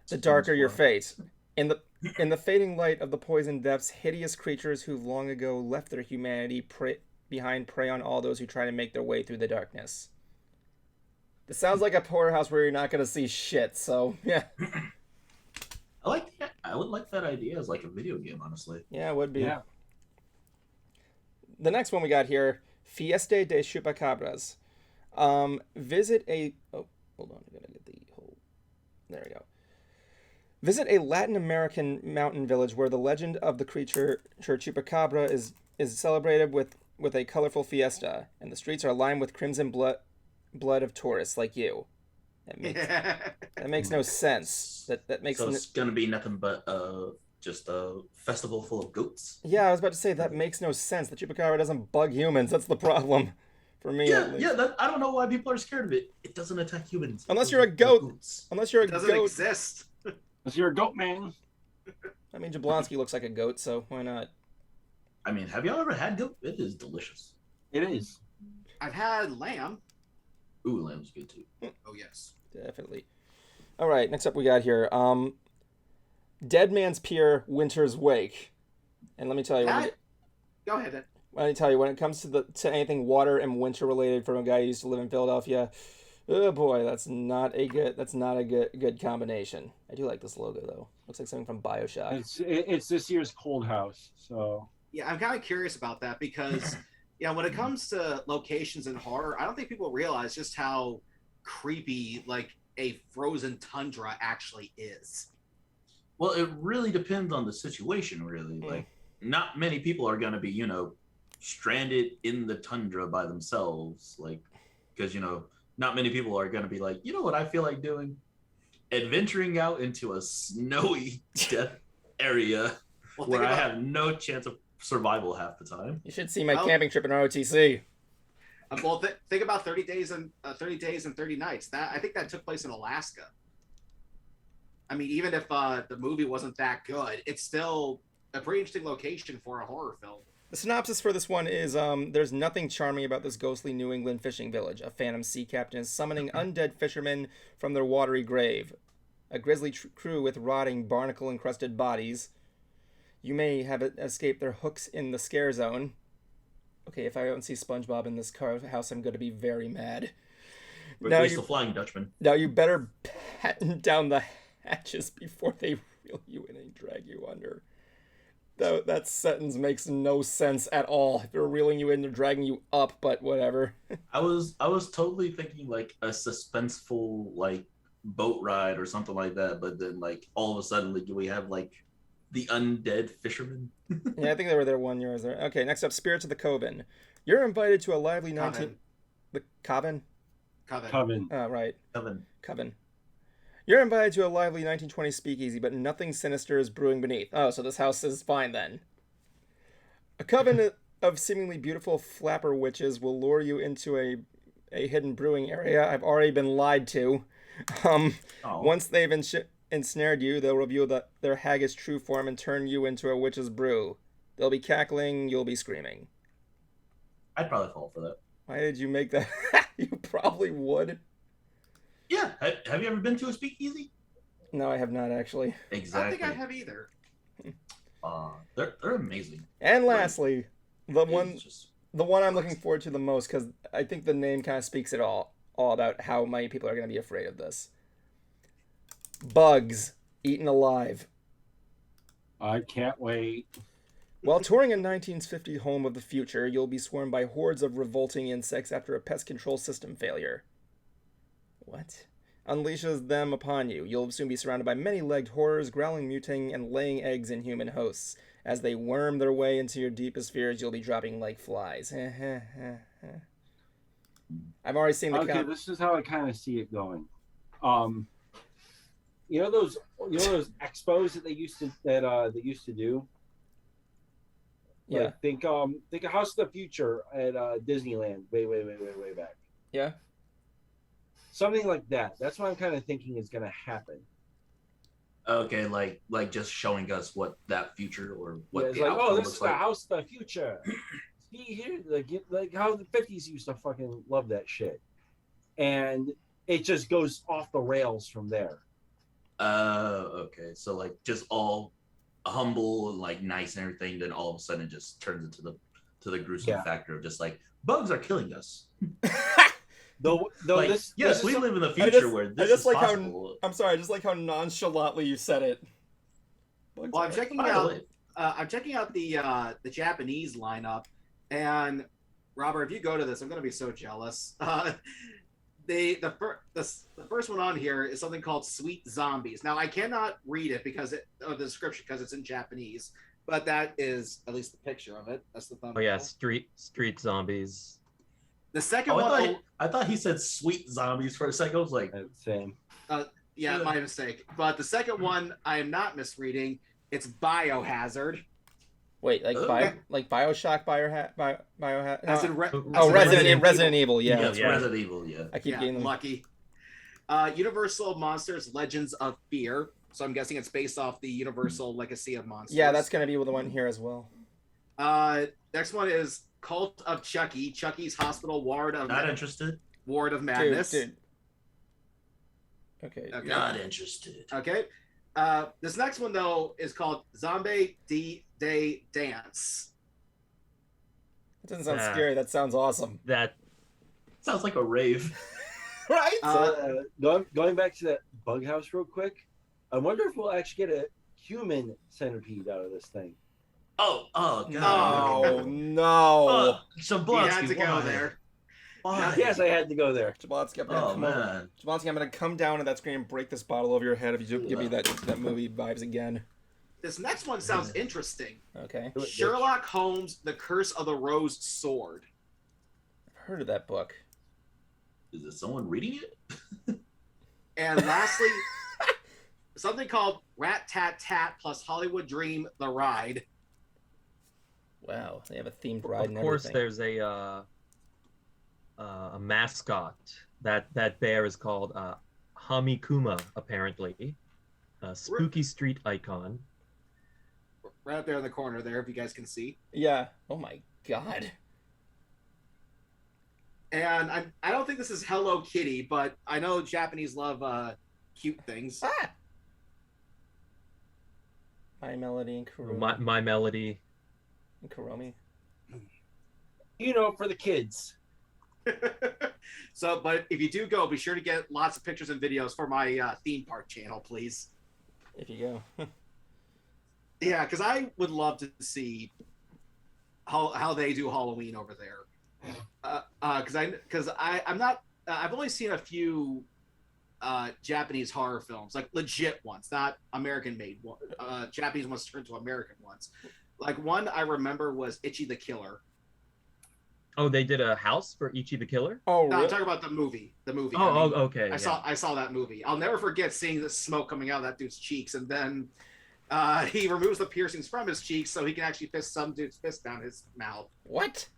the darker your fate. In the fading light of the poison depths, hideous creatures who've long ago left their humanity behind prey on all those who try to make their way through the darkness. This sounds like a horror house where you're not going to see shit, so yeah. I would like that idea as like a video game, honestly. Yeah, it would be. Yeah. The next one we got here, Fiesta de Chupacabras. Visit a... Oh, hold on. I gotta get the whole... There we go. Visit a Latin American mountain village where the legend of the creature Chupacabra is celebrated with a colorful fiesta, and the streets are lined with crimson blood of tourists like you. That makes no sense. That makes so it's gonna be nothing but just a festival full of goats. Yeah, I was about to say that makes no sense. The Chupacabra doesn't bug humans. That's the problem for me. Yeah. I don't know why people are scared of it. It doesn't attack humans. Unless you're a goat. Unless you're a It doesn't goat. exist. Unless you're a goat man. I mean, Jablonski looks like a goat, so why not? I mean, have y'all ever had goat? It is delicious. It is. I've had lamb. Ooh, lamb's good too. Oh yes. Definitely. All right, next up we got here, Dead Man's Pier, Winter's Wake. And let me tell you, Go ahead. Ed. let me tell you, when it comes to anything water and winter related from a guy who used to live in Philadelphia, oh boy, that's not a good combination. I do like this logo though. Looks like something from BioShock. It's this year's Cold House, so Yeah, I'm kind of curious about that because, when it comes to locations in horror, I don't think people realize just how creepy like a frozen tundra actually is. Well, it really depends on the situation, really. Like, not many people are going to be, stranded in the tundra by themselves. Like, because, not many people are going to be like, you know what I feel like doing? Adventuring out into a snowy death area where I have no chance of survival half the time. You should see my camping trip in ROTC. Well, think about 30 days and 30 nights. I think that took place in Alaska. I mean, even if the movie wasn't that good, it's still a pretty interesting location for a horror film. The synopsis for this one is, there's nothing charming about this ghostly New England fishing village. A phantom sea captain is summoning undead fishermen from their watery grave. A grisly crew with rotting, barnacle-encrusted bodies. You may have escaped their hooks in the scare zone. Okay, if I don't see SpongeBob in this house, I'm going to be very mad. Release the Flying Dutchman. Now you better batten down the hatches before they reel you in and drag you under. That sentence makes no sense at all. If they're reeling you in, they're dragging you up, but whatever. I was totally thinking like a suspenseful like boat ride or something like that, but then like all of a sudden like we have like the undead fishermen. Yeah, I think they were there 1 year. There. Okay, next up, Spirits of the Coven. You're invited to a lively The Coven? Coven. Oh, right. Coven. You're invited to a lively 1920s speakeasy, but nothing sinister is brewing beneath. Oh, so this house is fine then. A coven of seemingly beautiful flapper witches will lure you into a hidden brewing area. I've already been lied to. Once they've ensnared you, they'll reveal their haggish true form and turn you into a witch's brew. They'll be cackling, you'll be screaming. I'd probably fall for that. Why did you make that? You probably would. Yeah. Have you ever been to a speakeasy? No, I have not actually. Exactly. I don't think I have either. They're amazing. And lastly, the one I'm looking forward to the most, because I think the name kind of speaks it all about how many people are going to be afraid of this. Bugs eaten alive. I can't wait. While touring a 1950 home of the future, you'll be swarmed by hordes of revolting insects after a pest control system failure. What? Unleashes them upon you. You'll soon be surrounded by many-legged horrors, growling, mutating, and laying eggs in human hosts. As they worm their way into your deepest fears, you'll be dropping like flies. I've already seen the Okay, this is how I kind of see it going. You know those expos that they used to do. Yeah. Like, think of House of the Future at Disneyland way back. Yeah. Something like that. That's what I'm kind of thinking is going to happen. Okay, like just showing us what that future or what It's the like, outcome oh, this looks is the like. house of the future. See here, like how the 50s used to fucking love that shit. And it just goes off the rails from there. Okay. So like just all humble and like nice and everything, then all of a sudden it just turns into the gruesome factor of just like bugs are killing us. Though Like, this yes, this we is live in the future where this is like possible. how I'm sorry, I just like how nonchalantly you said it. Well, I'm checking out the Japanese lineup, and Robert, if you go to this, I'm going to be so jealous. The first one on here is something called Sweet Zombies. Now I cannot read it because the description because it's in Japanese, but that is at least the picture of it. That's the thumbnail. Oh yeah, street zombies. The second I thought he said sweet zombies for a second. I was like, same. Yeah, my mistake. But the second one, I am not misreading. It's Biohazard. Wait, like Bioshock, Biohazard? As in Resident Evil. Yeah, it's Resident Evil. Yeah, I keep getting them. Lucky. Universal Monsters: Legends of Fear. So I'm guessing it's based off the Universal Legacy of Monsters. Yeah, that's gonna be the one here as well. Next one is Cult of Chucky. Chucky's Hospital Ward of Madness. Dude. Okay. Not interested. Okay. This next one though is called Zombie Day Dance. That doesn't sound scary. That sounds awesome. That sounds like a rave. Right? Going back to that bug house real quick, I wonder if we'll actually get a human centipede out of this thing. Oh god. Oh no. Shablonsky, you had to go there. Why? Yes, I had to go there. Jablonsky, man. I'm gonna come down to that screen and break this bottle over your head if you give me that movie vibes again. This next one sounds interesting. Okay. Sherlock Holmes: The Curse of the Rose Sword. I've heard of that book. Is it someone reading it? And lastly, something called Rat Tat Tat plus Hollywood Dream: The Ride. Wow, they have a themed ride. Of course, there's a mascot. That bear is called Hamikuma, apparently, a spooky street icon. Right up there in the corner there, if you guys can see. Yeah. Oh my god. And I don't think this is Hello Kitty, but I know Japanese love cute things. Ah! My Melody and Kurumi. My Melody. And Kuromi. You know, for the kids. So, but if you do go, be sure to get lots of pictures and videos for my theme park channel, please. If you go. Yeah, because I would love to see how they do Halloween over there. Because I'm not. I've only seen a few Japanese horror films, like legit ones, not American made. Japanese ones turned to American ones. Like one I remember was Ichi the Killer. Oh, they did a house for Ichi the Killer? Oh, really? I'm talking about the movie. Oh, okay. I saw that movie. I'll never forget seeing the smoke coming out of that dude's cheeks, and then he removes the piercings from his cheeks so he can actually fist some dude's fist down his mouth. What?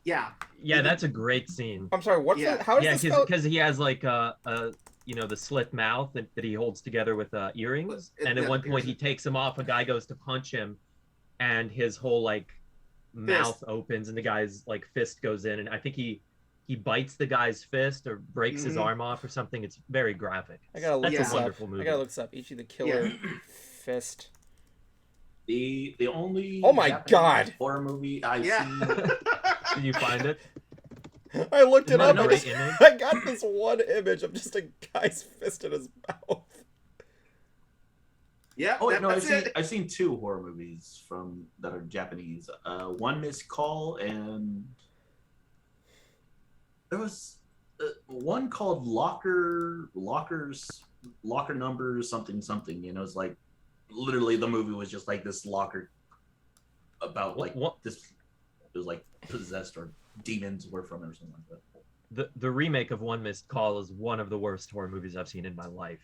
Yeah. Yeah, that's a great scene. I'm sorry. What's that? How does this because he has like the slit mouth that he holds together with earrings, and at one point he takes them off. A guy goes to punch him, and his whole mouth opens, and the guy's fist goes in, and I think he bites the guy's fist or breaks his arm off or something. It's very graphic. I gotta look That's this a wonderful up. movie. I gotta look this up. Ichi the Killer fist. The only God horror movie I've seen. Did you find it? I looked it up. I got this one image of just a guy's fist in his mouth. Yeah. Oh no, I've seen two horror movies that are Japanese. One Missed Call, and there was one called Locker Numbers something. It's like literally the movie was just like this locker about this. It was like possessed or demons were from it or something like that. The remake of One Missed Call is one of the worst horror movies I've seen in my life.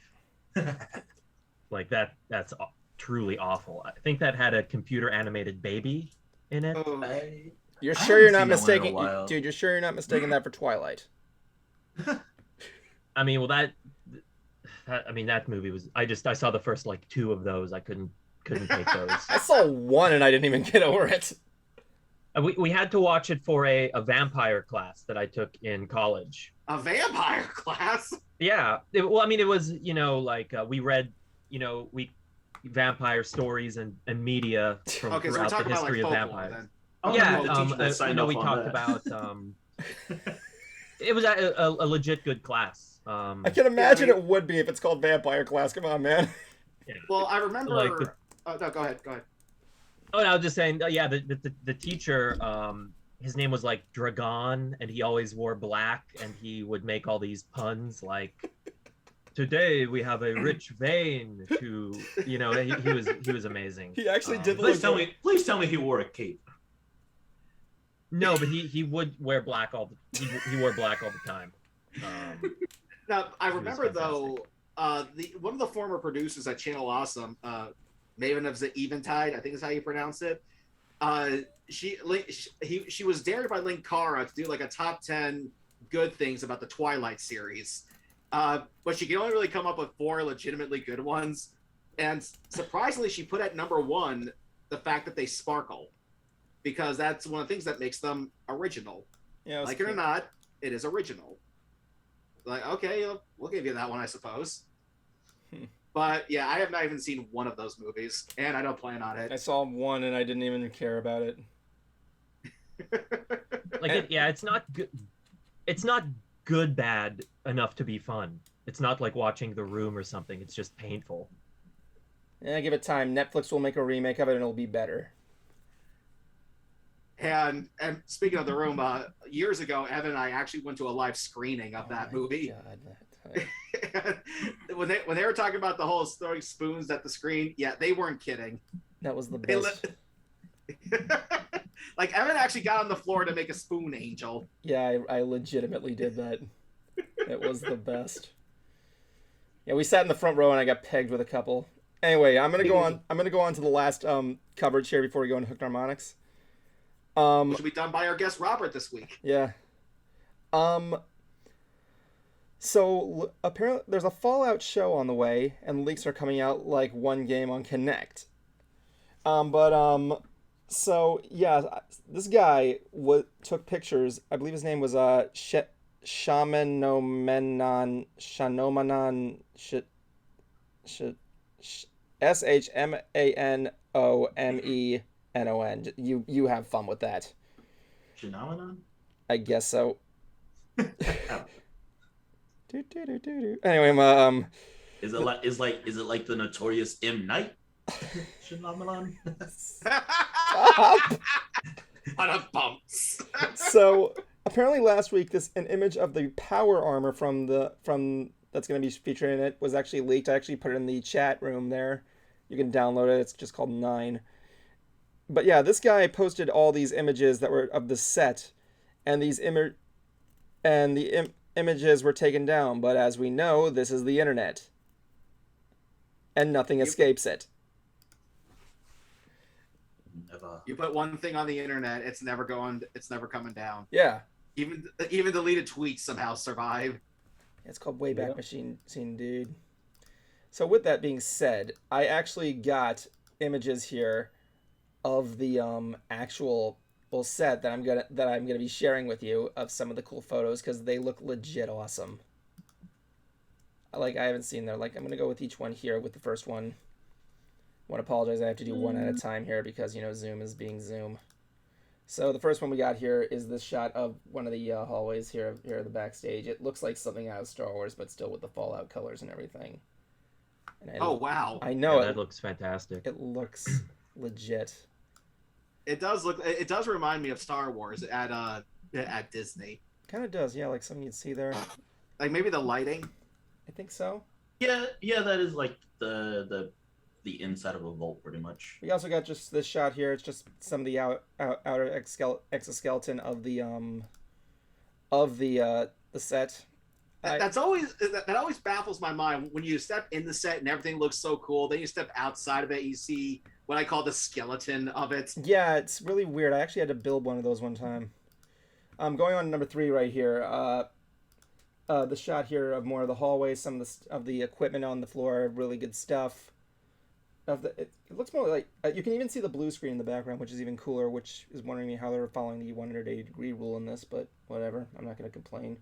That's truly awful. I think that had a computer animated baby in it. You're sure you're not mistaking, dude? You're sure you're not mistaking that for Twilight? I mean, well, that movie was. I saw the first like two of those. I couldn't take those. I saw one and I didn't even get over it. We had to watch it for a vampire class that I took in college. A vampire class? Yeah. Well, I mean, it was, like we read, we vampire stories and media from Okay, so we're throughout the talking about like history of folklore vampires. then. Oh, Yeah, the teacher that signed we off on talked that. about. It was a legit good class. I can imagine it would be if it's called vampire class. Come on, man. Yeah. Well, I remember. Like Oh no, go ahead. Oh, no, I was just saying. Yeah, the teacher. His name was like Dragon, and he always wore black, and he would make all these puns like, "Today we have a rich vein." He was amazing. He actually did. Please tell me he wore a cape. No, but he would wear black he wore black all the time. Now I was remember though, one of the former producers at Channel Awesome, Maven of the Eventide, I think is how you pronounce it. She was dared by Linkara to do like a top 10 good things about the Twilight series, but she could only really come up with 4 legitimately good ones. And surprisingly, she put at number 1 the fact that they sparkle, because that's one of the things that makes them original. Yeah, like it or not, it is original. Like, okay, we'll give you that one, I suppose. But yeah, I have not even seen one of those movies, and I don't plan on it. I saw one and I didn't even care about it. It's not good. It's not good bad enough to be fun. It's not like watching The Room or something. It's just painful. Yeah, give it time. Netflix will make a remake of it and it'll be better. And speaking of The Room, years ago, Evan and I actually went to a live screening of that movie. God, when they were talking about the whole throwing spoons at the screen, yeah, they weren't kidding. that was the best. Like Evan actually got on the floor to make a spoon angel. Yeah, I legitimately did that. It was the best. Yeah, we sat in the front row and I got pegged with a couple. Anyway, I'm gonna go on to the last coverage here before we go into Hooked Harmonics. Which will be done by our guest Robert this week. Yeah. So apparently there's a Fallout show on the way, and leaks are coming out like one game on Kinect. So yeah, this guy took pictures. I believe his name was Shanomanon SHMANOMENON. You have fun with that. Phenomenon? I guess so. Oh. Anyway, Is it like the notorious M. Night? Phenomenon? Bumps. So apparently last week an image of the power armor from that's going to be featured in it was actually leaked. I actually put it in the chat room there. You can download it. It's just called 9. But yeah, this guy posted all these images that were of the set, and images were taken down. But as we know, this is the internet, and nothing escapes it. Never. You put one thing on the internet, it's never coming down. Yeah, Even deleted tweets somehow survive. it's called Wayback Machine Scene, dude. So with that being said, I actually got images here of the actual set that I'm gonna be sharing with you of some of the cool photos, because they look legit awesome. I haven't seen them. I'm gonna go with each one here with the first one. I want to apologize, I have to do one at a time here because Zoom is being Zoom. So the first one we got here is this shot of one of the hallways here at the backstage. It looks like something out of Star Wars, but still with the Fallout colors and everything. And Wow! I know that looks fantastic. It looks legit. It does look. It does remind me of Star Wars at Disney. Kind of does, yeah, like something you'd see there. Like maybe the lighting. I think so. Yeah, that is like the inside of a vault, pretty much. We also got just this shot here. It's just some of the outer exoskeleton of the set. That always baffles my mind when you step in the set and everything looks so cool. Then you step outside of it, you see what I call the skeleton of it. Yeah, it's really weird. I actually had to build one of those one time. Going on to number 3 right here. the shot here of more of the hallway, some of the equipment on the floor, really good stuff. It looks more like you can even see the blue screen in the background, which is even cooler. Which is wondering me how they're following the 180-degree rule in this, but whatever. I'm not going to complain.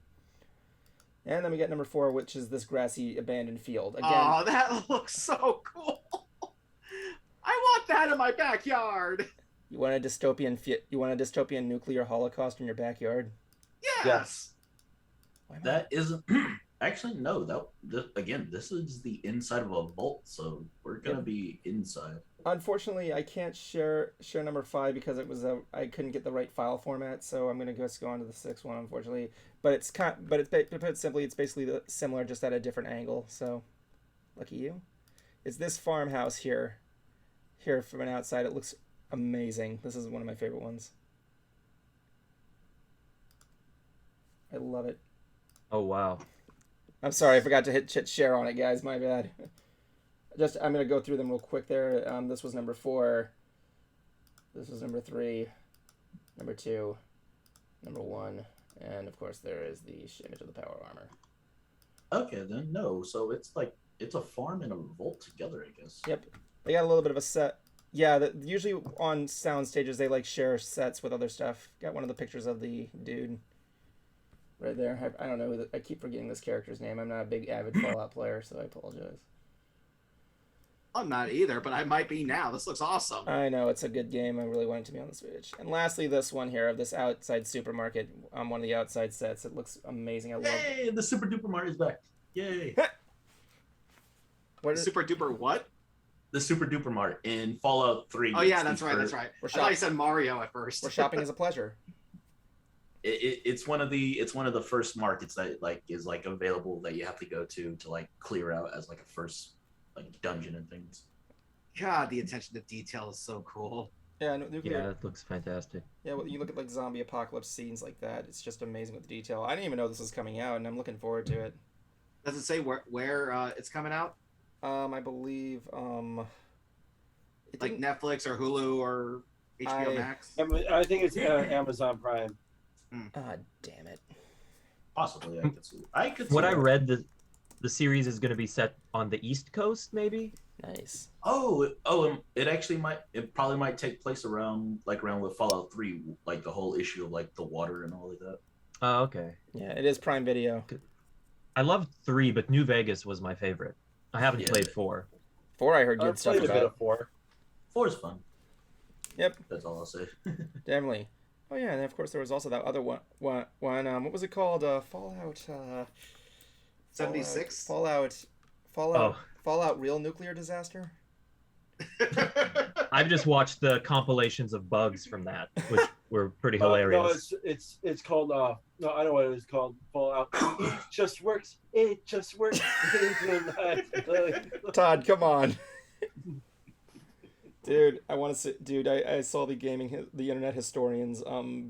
And then we get number 4, which is this grassy abandoned field. Again, Oh, that looks so cool. I want that in my backyard. you want a dystopian nuclear holocaust in your backyard? Yes. Why am I- That isn't actually no. Again, this is the inside of a vault, so we're gonna be inside. Unfortunately, I can't share number 5 because I couldn't get the right file format, so I'm gonna just go on to the 6th one, unfortunately. But it's to put it simply, it's basically similar, just at a different angle. So, lucky you. It's this farmhouse here. Here from an outside, it looks amazing. This is one of my favorite ones. I love it. Oh wow. I'm sorry, I forgot to hit share on it, guys. My bad. I'm gonna go through them real quick there. This was number 4. This was number 3, number 2, number 1, and of course there is the image of the power armor. Okay, then no. So it's a farm and a vault together, I guess. Yep, they got a little bit of a set. Yeah, usually on sound stages they like share sets with other stuff. Got one of the pictures of the dude right there. I don't know. I keep forgetting this character's name. I'm not a big avid Fallout player, so I apologize. I'm not either, but I might be now. This looks awesome. I know, it's a good game. I really want it to be on the Switch. And lastly, this one here of this outside supermarket on one of the outside sets. It looks amazing. I love it. Yay! The Super Duper Mario's back. Yay! Super duper what? The Super Duper Mart in Fallout 3. Oh yeah, that's right. That's right. We're I thought you said Mario at first. We're shopping as a pleasure. It's one of the first markets that is available that you have to go to clear out as a first dungeon and things. God, the attention to detail is so cool. Yeah, nuclear. Yeah, it looks fantastic. Yeah, well, you look at zombie apocalypse scenes like that. It's just amazing with the detail. I didn't even know this was coming out, and I'm looking forward to it. Does it say where it's coming out? I believe Like Netflix or Hulu or HBO Max? I think it's Amazon Prime. Ah, damn it. Possibly, I could see. What I that. read, the series is going to be set on the East Coast, maybe. Nice. It probably might take place around with Fallout 3, the whole issue of the water and all of that. Oh, okay. Yeah, it is Prime Video. I loved 3, but New Vegas was my favorite. I haven't played 4. 4 I heard good I've stuff played a bit about. of 4. 4 is fun. Yep. That's all I'll say. Definitely. Oh yeah, and of course there was also that other one. What was it called? Fallout. 76. Fallout. Fallout. Real nuclear disaster. I've just watched the compilations of bugs from that, which were pretty hilarious. No, it's called. No, I know what it was called. Fallout. It just works. It just works. Todd, come on. Dude, I want to say, dude, I saw the internet historians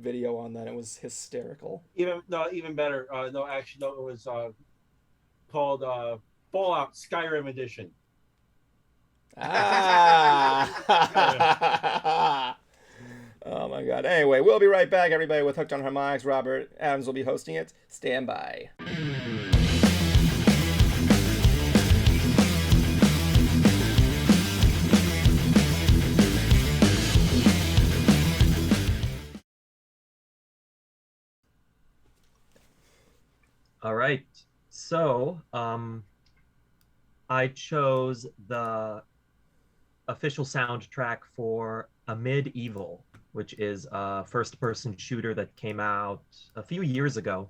video on that. It was hysterical. Even better. It was called Fallout Skyrim Edition. Ah! Oh my god. Anyway, we'll be right back, everybody, with Hooked on Harmonics. Robert Addams will be hosting it. Stand by. All right. So, I chose the official soundtrack for Amid Evil, which is a first-person shooter that came out a few years ago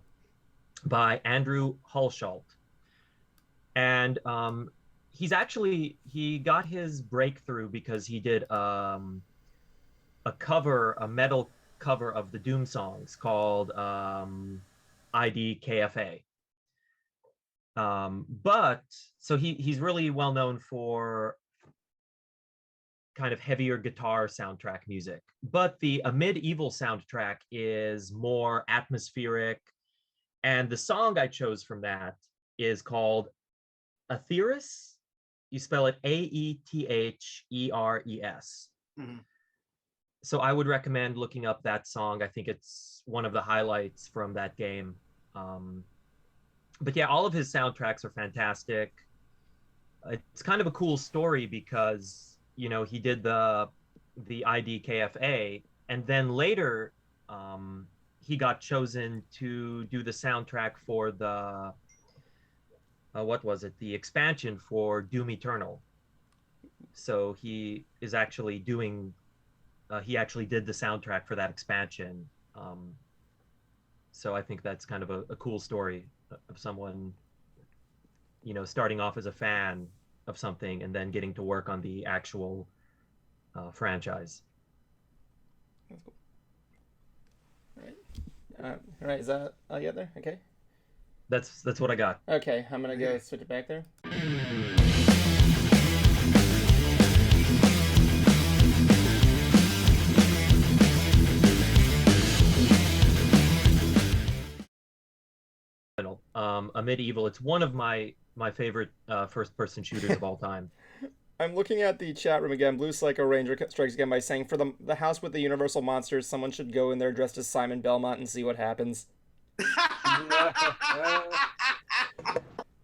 by Andrew Hulshalt. And he got his breakthrough because he did a metal cover of the Doom songs called IDKFA. But so he's really well known for kind of heavier guitar soundtrack music, but the Amid Evil soundtrack is more atmospheric, and the song I chose from that is called Aetheris. You spell it Aetheres. Mm-hmm. So I would recommend looking up that song. I think it's one of the highlights from that game. but yeah, all of his soundtracks are fantastic. It's kind of a cool story because he did the IDKFA, and then later he got chosen to do the soundtrack for the what was it? The expansion for Doom Eternal. So he is actually doing. He actually did the soundtrack for that expansion. So I think that's kind of a cool story of someone, starting off as a fan of something and then getting to work on the actual franchise. That's cool. All right. Is that all you got there? Okay. That's what I got. Okay, I'm gonna go switch it back there. A Medieval. It's one of my favorite first-person shooters of all time. I'm looking at the chat room again. Blue Psycho Ranger strikes again by saying, for the house with the universal monsters, someone should go in there dressed as Simon Belmont and see what happens.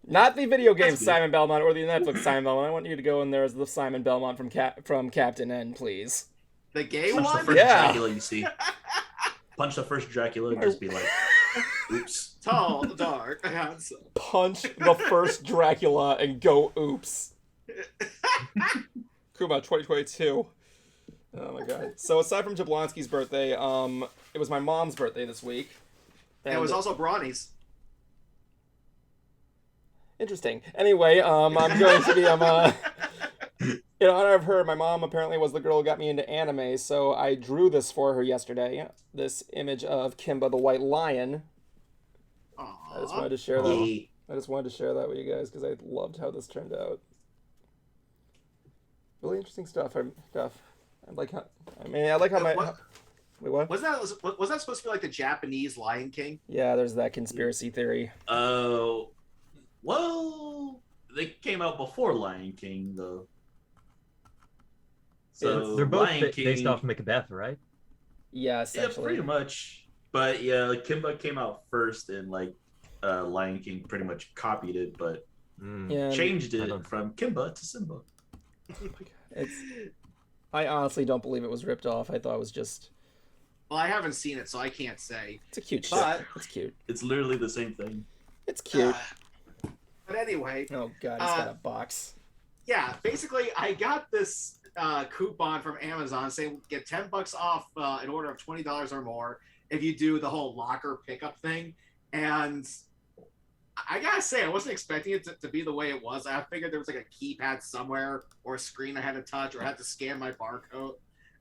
Not the video game Simon Belmont or the Netflix Simon Belmont. I want you to go in there as the Simon Belmont from Captain N, please. The gay Punch one? the first Dracula you see. Punch the first Dracula and just be like, oops. Tall, dark, handsome. Punch the first Dracula and go oops. Kuma 2022. Oh my god. So aside from Jablonski's birthday, it was my mom's birthday this week. And it was also Brawny's. Interesting. Anyway, I'm going to be in honor of her. My mom apparently was the girl who got me into anime, so I drew this for her yesterday. This image of Kimba the White Lion. Aww. I just wanted to share that. I just wanted to share that with you guys because I loved how this turned out. Really interesting stuff. I like how. I like how my. Wait, what? Was that supposed to be like the Japanese Lion King? Yeah, there's that conspiracy theory. Oh, well, they came out before Lion King, though. So they're both Lion King, based off Macbeth, right? Yeah, essentially. Yeah, pretty much. But yeah, like Kimba came out first, and like Lion King pretty much copied it, but changed it from Kimba to Simba. Oh my god. I honestly don't believe it was ripped off. I thought it was just. Well, I haven't seen it, so I can't say. It's a cute But- shit. It's cute. It's literally the same thing. It's cute. But anyway, Oh god, it's got a box. yeah, basically, I got this coupon from Amazon saying get $10 off an order of $20 or more if you do the whole locker pickup thing. And I gotta say, I wasn't expecting it to be the way it was. I figured there was like a keypad somewhere or a screen I had to touch or I had to scan my barcode.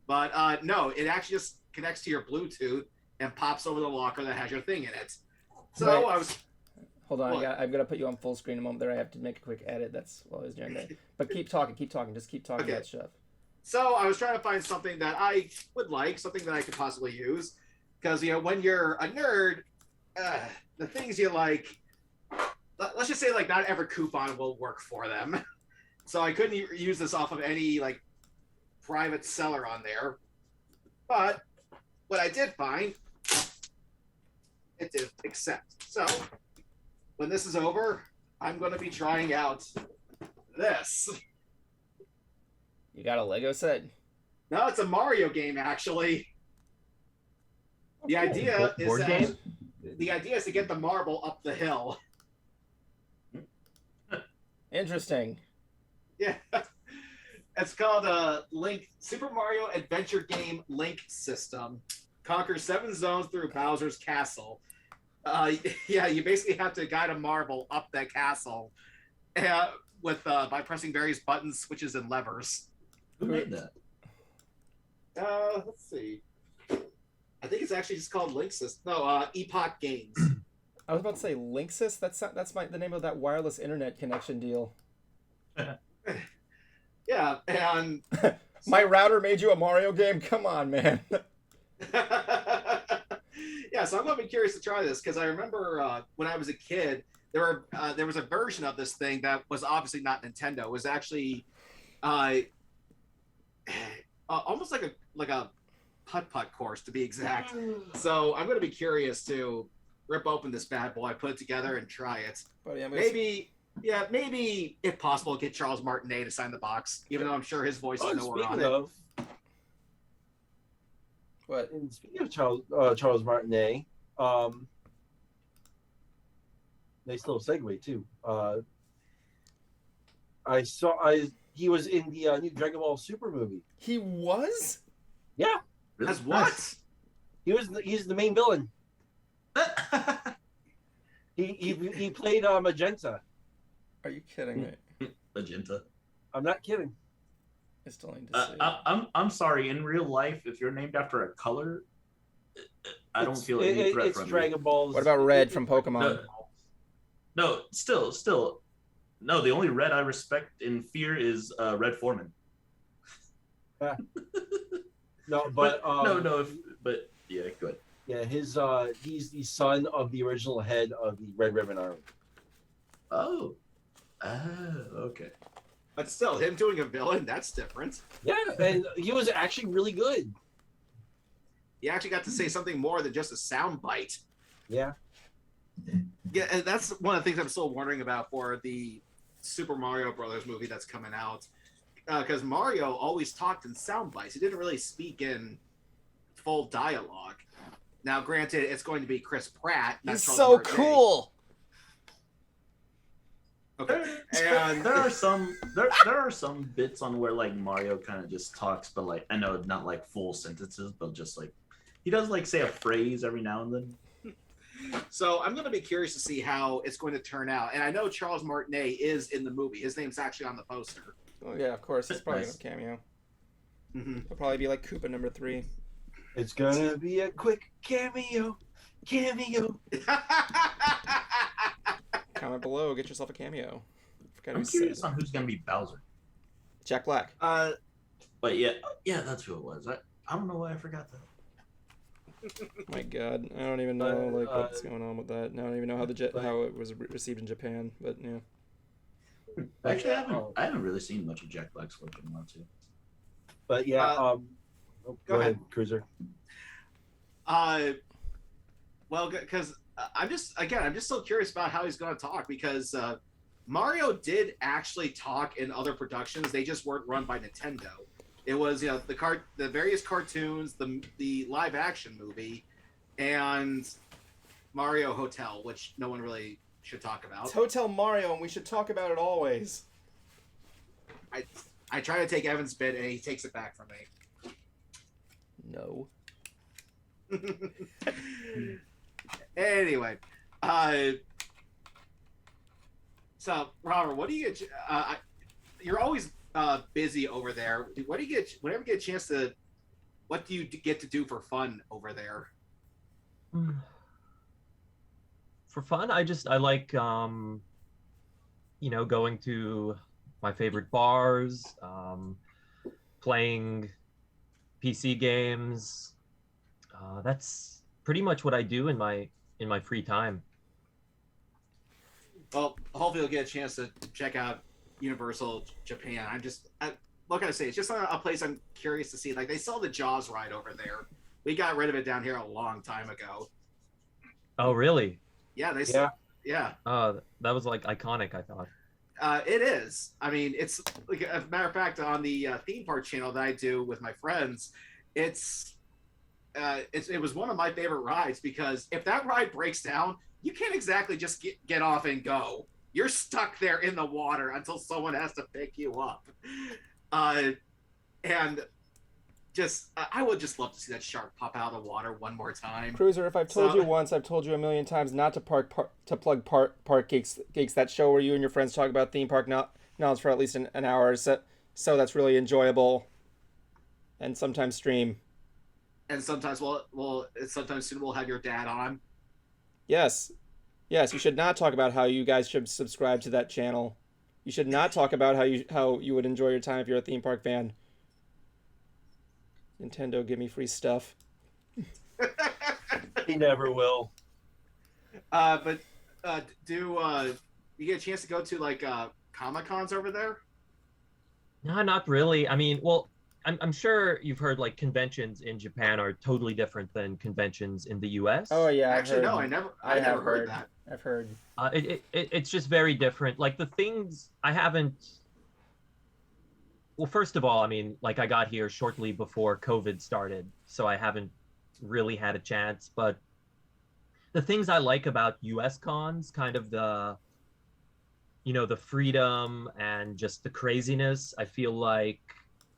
But no, it actually just connects to your Bluetooth and pops over the locker that has your thing in it. So Right. I was. Hold on, What? I'm gonna put you on full screen in a moment there. I have to make a quick edit. That's what I was doing there. But keep talking. Just keep talking Okay. about stuff. So I was trying to find something that I would like, something that I could possibly use. Because, when you're a nerd, the things you like, let's just say, like, not every coupon will work for them. So I couldn't use this off of any, like, private seller on there. But what I did find, it did accept. So when this is over, I'm going to be trying out this. You got a Lego set? No, it's a Mario game, actually. The idea is Board that game? the idea is to get the marble up the hill. Interesting. Yeah, it's called Link Super Mario Adventure Game Link System. Conquer 7 zones through Bowser's castle. Yeah, you basically have to guide a marble up that castle, with by pressing various buttons, switches, and levers. Who made that? Let's see. I think it's actually just called Link System. No, Epoch Games. I was about to say Linksys. That's the name of that wireless internet connection deal. Yeah, and My router made you a Mario game? Come on, man. yeah, so I'm gonna be curious to try this because I remember when I was a kid, there was a version of this thing that was obviously not Nintendo. It was actually almost like a putt-putt course, to be exact. So I'm gonna be curious to rip open this bad boy, put it together, and try it. But yeah, Maybe, if possible, get Charles Martinet to sign the box, even though I'm sure his voice is nowhere on it. What? And speaking of Charles Martinet, nice little segue too. He was in the new Dragon Ball Super movie. He was? Yeah, Really? As what? he's the main villain. He played Magenta. Are you kidding me? Magenta. I'm not kidding. I still need to see. I'm sorry. In real life, if you're named after a color, I don't feel any threat it's from Dragon Balls. What about Red from Pokemon? No, still. No, the only Red I respect and fear is Red Foreman. No, but but yeah, good. yeah, he's the son of the original head of the Red Ribbon Army. Oh, okay. But still, him doing a villain, that's different. Yeah, and he was actually really good. He actually got to say something more than just a sound bite. Yeah. Yeah, and that's one of the things I'm still wondering about for the Super Mario Brothers movie that's coming out. Because Mario always talked in sound bites. He didn't really speak in full dialogue. Now, granted, it's going to be Chris Pratt. not He's Charles so Martinet. cool. Okay. And there are some bits on where like Mario kind of just talks, but like I know not like full sentences, but just like he does like say a phrase every now and then. So I'm going to be curious to see how it's going to turn out. And I know Charles Martinet is in the movie. His name's actually on the poster. Oh yeah, of course. He's probably Nice. gonna cameo. Mm-hmm. He'll probably be like Koopa number 3. It's gonna be a quick cameo. Comment below. Get yourself a cameo. Forgot I'm who curious said on who's gonna be Bowser. Jack Black. But yeah, that's who it was. I don't know why I forgot that. My God, I don't even know like what's going on with that. I don't even know how how it was received in Japan. But yeah. Actually, I haven't really seen much of Jack Black's work in a while too. But yeah, go ahead. Cruiser. Well, because I'm just so curious about how he's going to talk because Mario did actually talk in other productions. They just weren't run by Nintendo. It was the various cartoons, the live action movie, and Mario Hotel, which no one really should talk about. It's Hotel Mario, and we should talk about it always. I try to take Evan's bit, and he takes it back from me. No. Anyway, so Robert, what do you get? You're always busy over there. What do you get? Whenever you get a chance to, what do you get to do for fun over there? For fun, I like going to my favorite bars, playing PC games. That's pretty much what I do in my free time. Well, hopefully you'll get a chance to check out Universal Japan. What can I say? It's just a place I'm curious to see. Like, they sell the Jaws ride over there. We got rid of it down here a long time ago. Oh, really? Yeah, yeah. That was like iconic, I thought. It is. I mean, it's like, as a matter of fact, on the theme park channel that I do with my friends, it was one of my favorite rides because if that ride breaks down, you can't exactly just get off and go. You're stuck there in the water until someone has to pick you up. And just, I would just love to see that shark pop out of the water one more time. Cruiser, if I've told you once, I've told you a million times not to plug Park Geeks, that show where you and your friends talk about theme park knowledge for at least an hour. So that's really enjoyable. And sometimes stream. And sometimes, sometimes soon we'll have your dad on. Yes, you should not talk about how you guys should subscribe to that channel. You should not talk about how you would enjoy your time if you're a theme park fan. Nintendo, give me free stuff. He never will. But do you get a chance to go to like Comic-Cons over there? No, not really. I mean, well, I'm sure you've heard like conventions in Japan are totally different than conventions in the U.S. Oh yeah, Actually, I've no, heard. I have never heard that. I've heard. It's just very different. Like the things I haven't. Well, first of all, I mean, like I got here shortly before COVID started, so I haven't really had a chance. But the things I like about U.S. cons, kind of the freedom and just the craziness, I feel like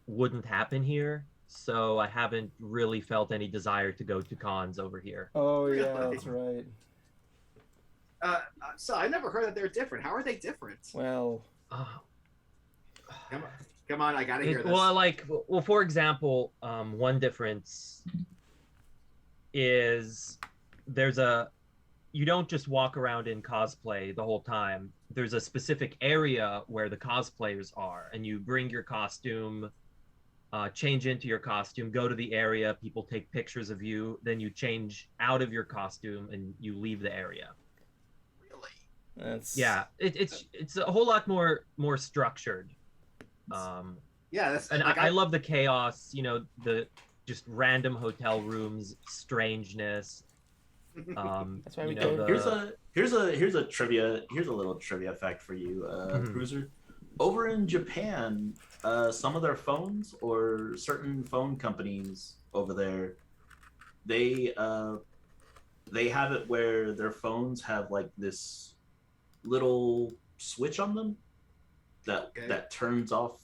wouldn't happen here. So I haven't really felt any desire to go to cons over here. Oh yeah, Really? that's right. So I never heard that they're different. How are they different? Well, Uh, Come on, I gotta hear this. well, for example, one difference is you don't just walk around in cosplay the whole time. There's a specific area where the cosplayers are, and you bring your costume, change into your costume, go to the area, people take pictures of you, then you change out of your costume and you leave the area. Really? that's It's a whole lot more structured. Yeah, that's And like, I love the chaos, the just random hotel rooms, strangeness. That's why we you go. know, Here's a little trivia fact for you, Cruiser. Over in Japan, some of their phones or certain phone companies over there, they have it where their phones have like this little switch on them that turns off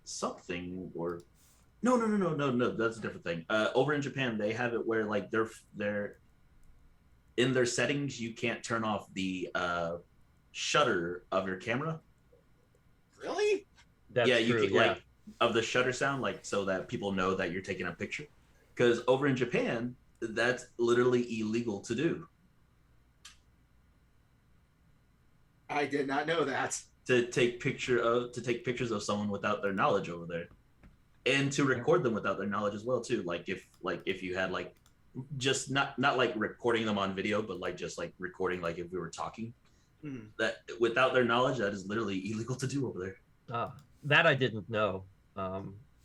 something, or no, that's a different thing. Over in Japan, they have it where like they're in their settings, you can't turn off the shutter of your camera. Really? That's You true, can, like of the shutter sound, like so that people know that you're taking a picture. Because over in Japan, that's literally illegal to do. I did not know that. To take pictures of someone without their knowledge over there, and to record them without their knowledge as well too. Like if you had like just not like recording them on video, but like just like recording like if we were talking, that without their knowledge, that is literally illegal to do over there. That I didn't know.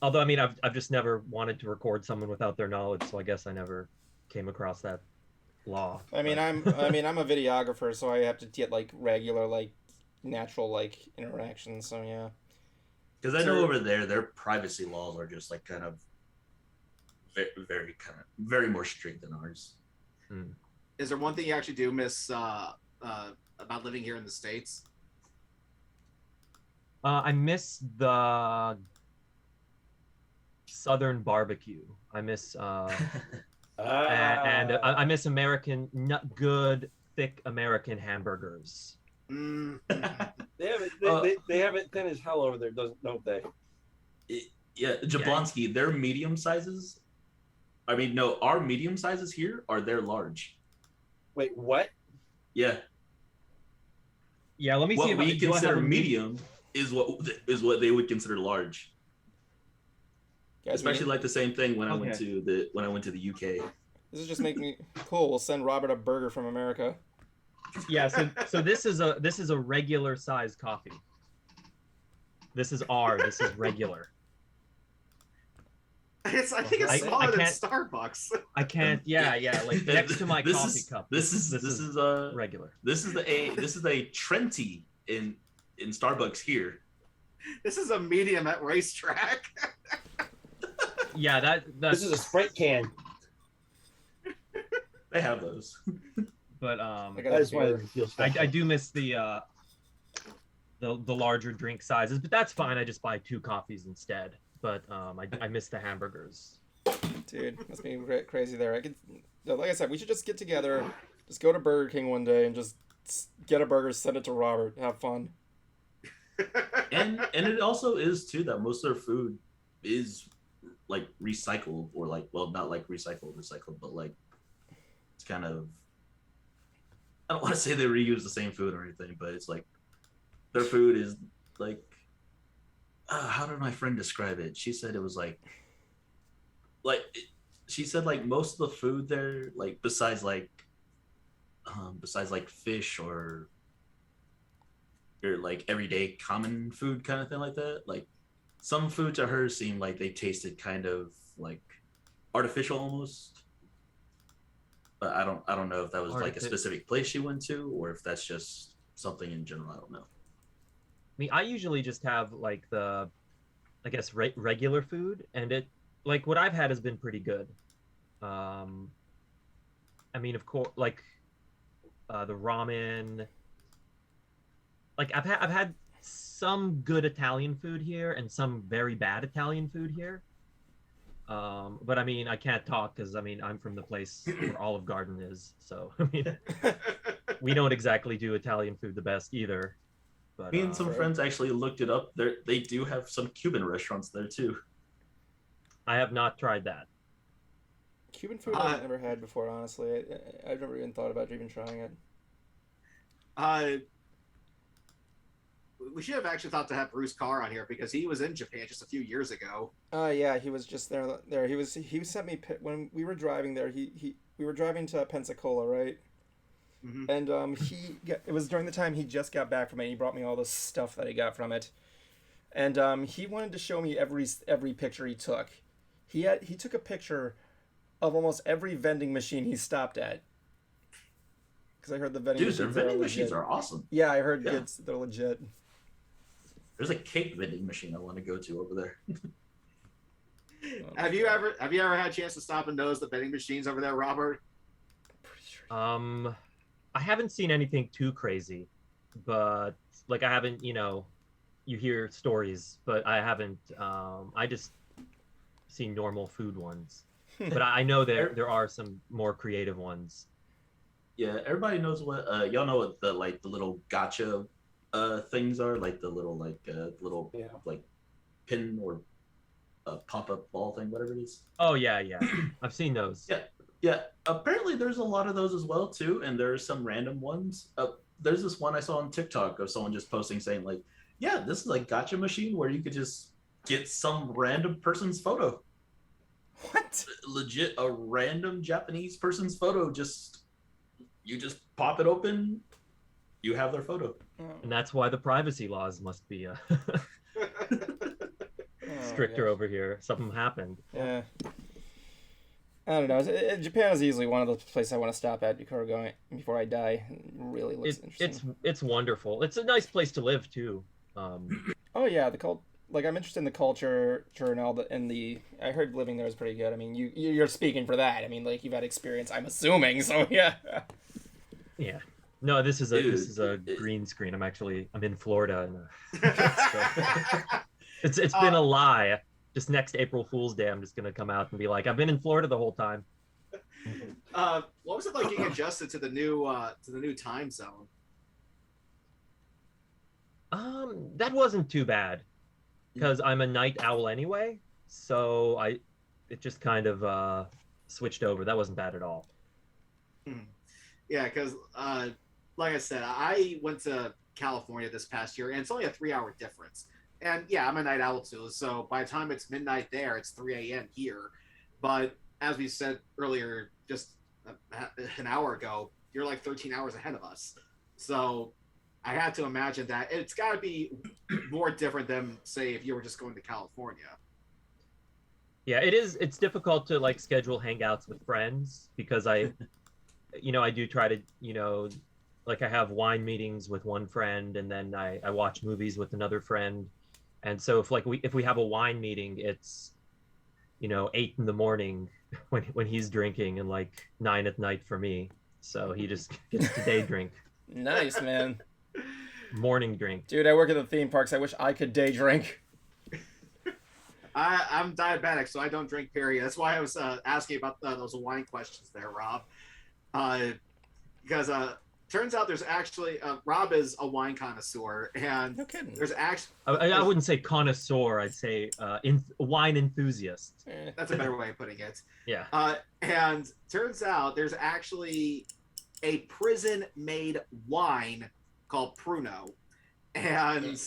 Although I mean, I've just never wanted to record someone without their knowledge, so I guess I never came across that law. I mean, I'm a videographer, so I have to get like regular like natural like interactions. So yeah. Because I know over there, their privacy laws are just like kind of very more strict than ours. Is there one thing you actually do miss about living here in the States? I miss the Southern barbecue. I miss and I miss good thick American hamburgers. They have it thin as hell over there, don't they? Jablonski, their medium sizes. I mean, no, our medium sizes here are their large. Wait, what? Yeah. Yeah, let me see What if we consider a medium is what they would consider large. Guys, Especially like the same thing when I went to the UK. This is just making me cool. We'll send Robert a burger from America. Yeah, so this is a regular size coffee. This is regular. I think it's smaller than Starbucks. I can't. Yeah, like next to my coffee cup. This is regular. This is a Trenti in Starbucks here. This is a medium at racetrack. Yeah, that's. This is a Sprite can. They have those. But I do miss the larger drink sizes, but that's fine. I just buy 2 coffees instead. But I miss the hamburgers. Dude, must be crazy there. Like I said, we should just get together, just go to Burger King one day and just get a burger, send it to Robert, have fun. and it also is too that most of their food is like recycled, or like, well, not like recycled, but like it's kind of, I don't want to say they reuse the same food or anything, but it's like their food is like, how did my friend describe it? She said it was she said like most of the food there, like besides like fish or like everyday common food kind of thing like that, like some food to her seemed like they tasted kind of like artificial almost. But I don't know if that was like a specific place she went to or if that's just something in general. I don't know. I mean, I usually just have like the, I guess, regular food, and it, like, what I've had has been pretty good. I mean, of course, like the ramen. Like I've had some good Italian food here and some very bad Italian food here. But I mean, I can't talk because I mean I'm from the place where Olive Garden is, so I mean we don't exactly do Italian food the best either. But Me and some friends actually looked it up. They do have some Cuban restaurants there too. I have not tried that. Cuban food I've never had before, honestly. I've never even thought about even trying it. We should have actually thought to have Bruce Carr on here because he was in Japan just a few years ago. Yeah, he was just there. He sent me when we were driving there. We were driving to Pensacola, right? Mm-hmm. And it was during the time he just got back from it. He brought me all the stuff that he got from it, and he wanted to show me every picture he took. He took a picture of almost every vending machine he stopped at. Because I heard the vending machines. Dude, their vending machines are awesome. Yeah, I heard they're legit. There's a cake vending machine I want to go to over there. Have you ever had a chance to stop and nose the vending machines over there, Robert? Pretty sure. I haven't seen anything too crazy, but like I haven't, you hear stories, but I haven't. I just seen normal food ones, but I know there are some more creative ones. Yeah, everybody knows what y'all know what the little gotcha things are, like the little like pin or pop-up ball thing, whatever it is. Oh yeah, I've seen those. Yeah. Apparently, there's a lot of those as well too, and there's some random ones. There's this one I saw on TikTok of someone just posting saying like, "Yeah, this is like gotcha machine where you could just get some random person's photo." What? Legit, a random Japanese person's photo. You just pop it open, you have their photo. And that's why the privacy laws must be stricter over here. Something happened. Yeah. I don't know. Japan is easily one of the places I want to stop at before I die. It really looks interesting. It's wonderful. It's a nice place to live too. Oh yeah, like I'm interested in the culture and all the. I heard living there is pretty good. I mean, you're speaking for that. I mean, like you've had experience. I'm assuming. So yeah. Yeah. No, this is a green screen. I'm in Florida. It's been a lie. Just next April Fool's Day, I'm just gonna come out and be like, I've been in Florida the whole time. What was it like getting adjusted to the new time zone? That wasn't too bad, because I'm a night owl anyway. So it just kind of switched over. That wasn't bad at all. Yeah, because like I said, I went to California this past year, and it's only a 3-hour difference. And yeah, I'm a night owl too, so by the time it's midnight there, it's 3 a.m. here. But as we said earlier, just an hour ago, you're like 13 hours ahead of us. So I had to imagine that it's got to be more different than, say, if you were just going to California. Yeah, it is. It's difficult to like schedule hangouts with friends because I do try to, like I have wine meetings with one friend, and then I watch movies with another friend. And so if we have a wine meeting, it's 8 in the morning when he's drinking, and like 9 at night for me. So he just gets to day drink. Nice, man. Morning drink. Dude, I work at the theme parks. I wish I could day drink. I'm diabetic, so I don't drink, period. That's why I was asking about those wine questions there, Rob. Because turns out there's actually Rob is a wine connoisseur, and no kidding. There's actually I wouldn't say connoisseur. I'd say wine enthusiast. That's a better way of putting it. Yeah. And turns out there's actually a prison-made wine called Pruno, and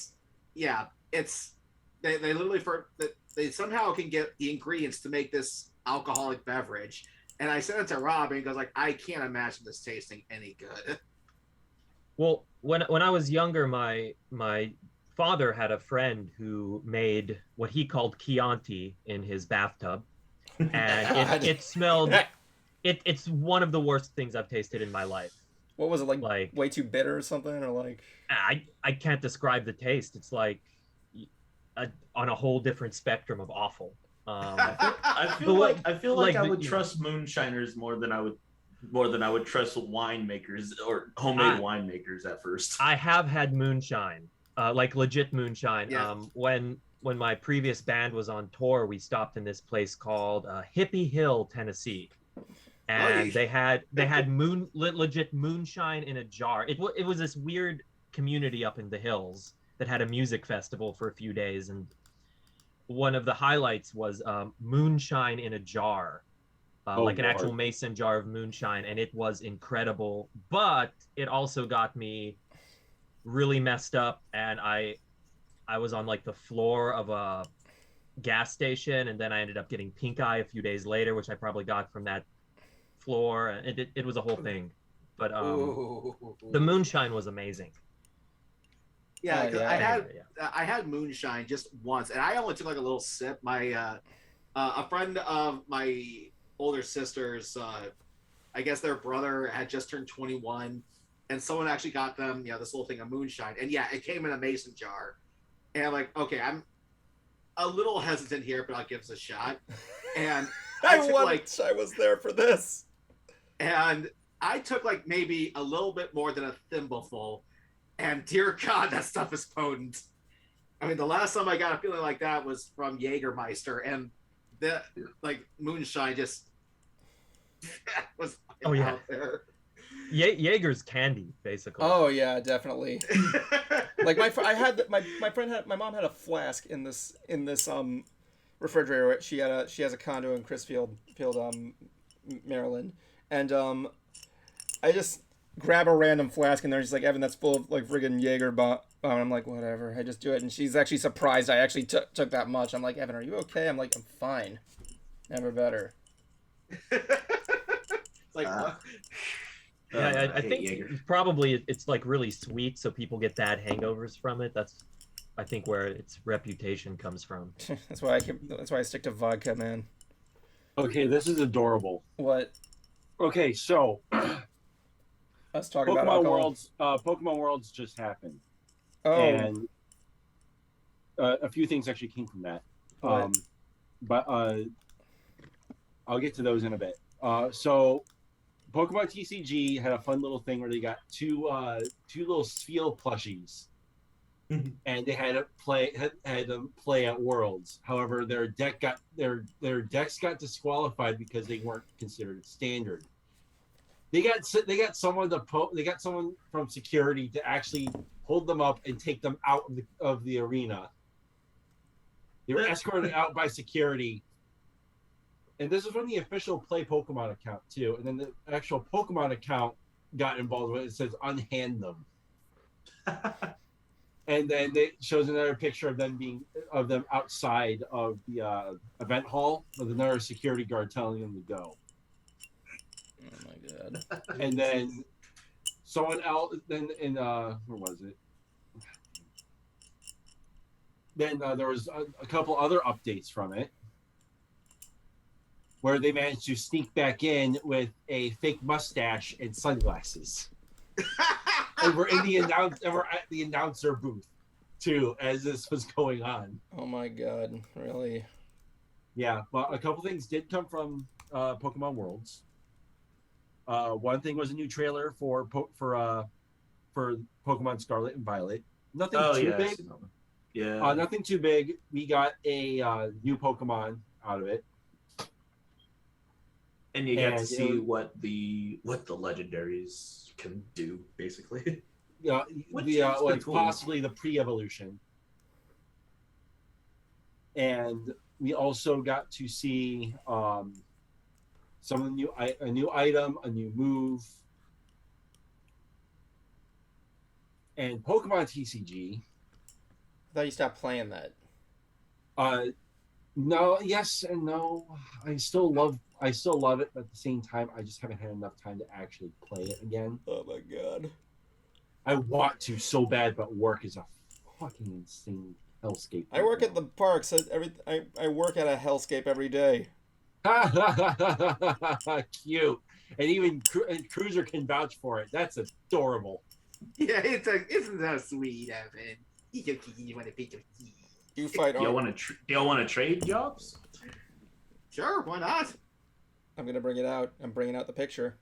yeah, it's they literally they somehow can get the ingredients to make this alcoholic beverage. And I sent it to Rob, and he goes like, I can't imagine this tasting any good. Well, when I was younger, my father had a friend who made what he called Chianti in his bathtub, and God. it smelled. It's one of the worst things I've tasted in my life. What was it like? Like, Way too bitter or something, or like? I can't describe the taste. It's like on a whole different spectrum of awful. I feel But like I the- would trust moonshiners more than I would trust winemakers or homemade winemakers at first. I have had moonshine, like legit moonshine. Yeah. When my previous band was on tour, we stopped in this place called Hippie Hill, Tennessee, and they had legit moonshine in a jar. It was this weird community up in the hills that had a music festival for a few days, and one of the highlights was moonshine in a jar. Like an actual mason jar of moonshine, and it was incredible. But it also got me really messed up, and I was on like the floor of a gas station, and then I ended up getting pink eye a few days later, which I probably got from that floor. And it was a whole thing. But the moonshine was amazing. Yeah, 'cause yeah. I had moonshine just once, and I only took like a little sip. My a friend of my older sister's, I guess their brother had just turned 21, and someone actually got them, this little thing of moonshine, and yeah, it came in a mason jar, and I'm like, okay, I'm a little hesitant here, but I'll give this a shot, and I was there for this, and I took like maybe a little bit more than a thimbleful, and dear God, that stuff is potent. I mean, the last time I got a feeling like that was from Jägermeister, and the like moonshine just was out there. Jaeger's candy, basically. Oh yeah, definitely. Like my mom had a flask in this refrigerator. She has a condo in Crisfield, Maryland, and I just grab a random flask and they're just like, Evan, that's full of like friggin' Jaeger bomb. I'm like, whatever, I just do it, and she's actually surprised I actually took that much. I'm like, Evan, are you okay? I'm like, I'm fine. Never better. Like, yeah, I think Jaeger. probably it's like really sweet, so people get bad hangovers from it. That's, I think, where its reputation comes from. That's why I stick to vodka, man. Okay, this is adorable. What? Okay, so Let's talk about alcohol. Pokemon Worlds just happened. Oh. And a few things actually came from that. But I'll get to those in a bit. So Pokemon TCG had a fun little thing where they got two little Spheal plushies, and they had them play at Worlds. However, their decks got disqualified because they weren't considered standard. They got someone from security to actually hold them up and take them out of the arena. They were escorted out by security. And this was from the official Play Pokemon account too. And then the actual Pokemon account got involved with it. It says unhand them. And then it shows another picture of them outside of the event hall with another security guard telling them to go. Oh my God. And then someone else, then in where was it? Then there was a couple other updates from it, where they managed to sneak back in with a fake mustache and sunglasses. And we're at the announcer booth too, as this was going on. Oh my God, really? Yeah, but a couple things did come from Pokemon Worlds. One thing was a new trailer for Pokemon Scarlet and Violet. Nothing too big. Yeah. Nothing too big. We got a new Pokemon out of it. And you got to see what the legendaries can do, basically. Yeah, what's cool. possibly the pre-evolution. And we also got to see some of a new item, a new move, and Pokemon TCG. I thought you stopped playing that. No, yes and no. I still love it, but at the same time, I just haven't had enough time to actually play it again. Oh my God. I want to so bad, but work is a fucking insane hellscape. I work at the park, so I work at a hellscape every day. Cute. And even Cruiser can vouch for it. That's adorable. Yeah, isn't that sweet, Evan? You want to pick a You fight Y'all on. want to trade jobs? Sure, why not? I'm gonna bring it out. I'm bringing out the picture.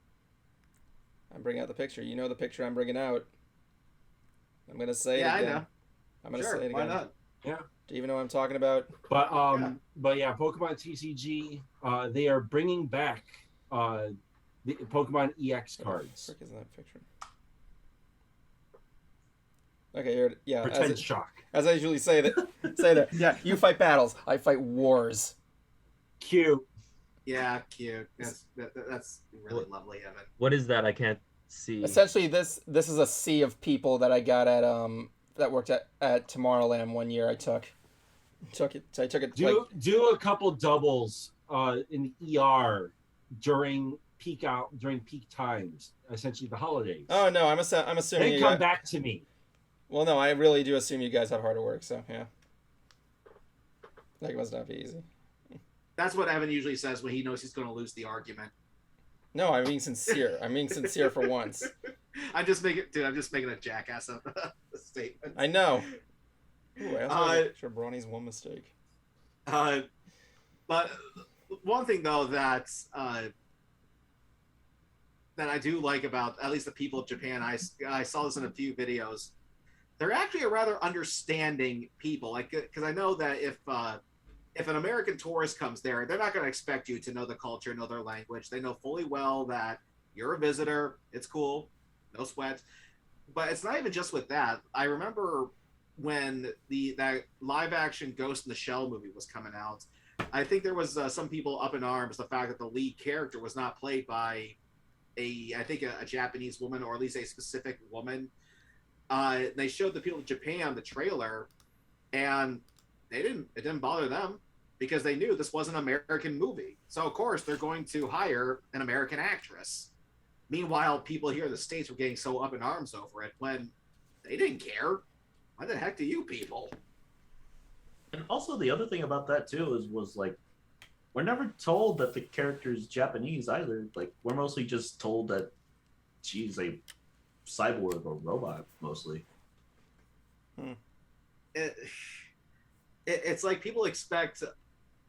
I'm bringing out the picture. You know the picture I'm bringing out. I'm gonna say it again. I know. I'm gonna Sure, say it why again. not? Yeah. Do you even know what I'm talking about? But Pokemon TCG, they are bringing back the Pokemon EX What cards. the frick is that picture? Okay, here. Yeah. Pretend shock. As I usually say that. Yeah, you fight battles. I fight wars. Cute. Yeah, cute. That's really lovely, Evan. What is that? I can't see. Essentially, this is a sea of people that I got at that worked at Tomorrowland one year. I took it. Do a couple doubles in the ER during peak times, essentially the holidays. Oh no, I'm assuming. Then you come guys, back to me. well, no, I really do assume you guys have hard work. So yeah, that must not be easy. That's what Evan usually says when he knows he's going to lose the argument. No, I'm being sincere. I'm being sincere for once. I'm just making a jackass of the statement. I know. Ooh, I also have a picture of Brawny's one mistake. But one thing though that I do like about at least the people of Japan, I saw this in a few videos. They're actually a rather understanding people. Like, because I know that if an American tourist comes there, they're not going to expect you to know the culture, know their language. They know fully well that you're a visitor. It's cool, no sweat. But it's not even just with that. I remember when that live action Ghost in the Shell movie was coming out. I think there was some people up in arms the fact that the lead character was not played by a Japanese woman, or at least a specific woman. They showed the people in Japan the trailer, and it didn't bother them because they knew this was an American movie. So of course they're going to hire an American actress. Meanwhile, people here in the States were getting so up in arms over it when they didn't care. Why the heck do you people? And also the other thing about that too was like, we're never told that the character's Japanese either. Like, we're mostly just told that she's a cyborg or robot mostly. It's like people expect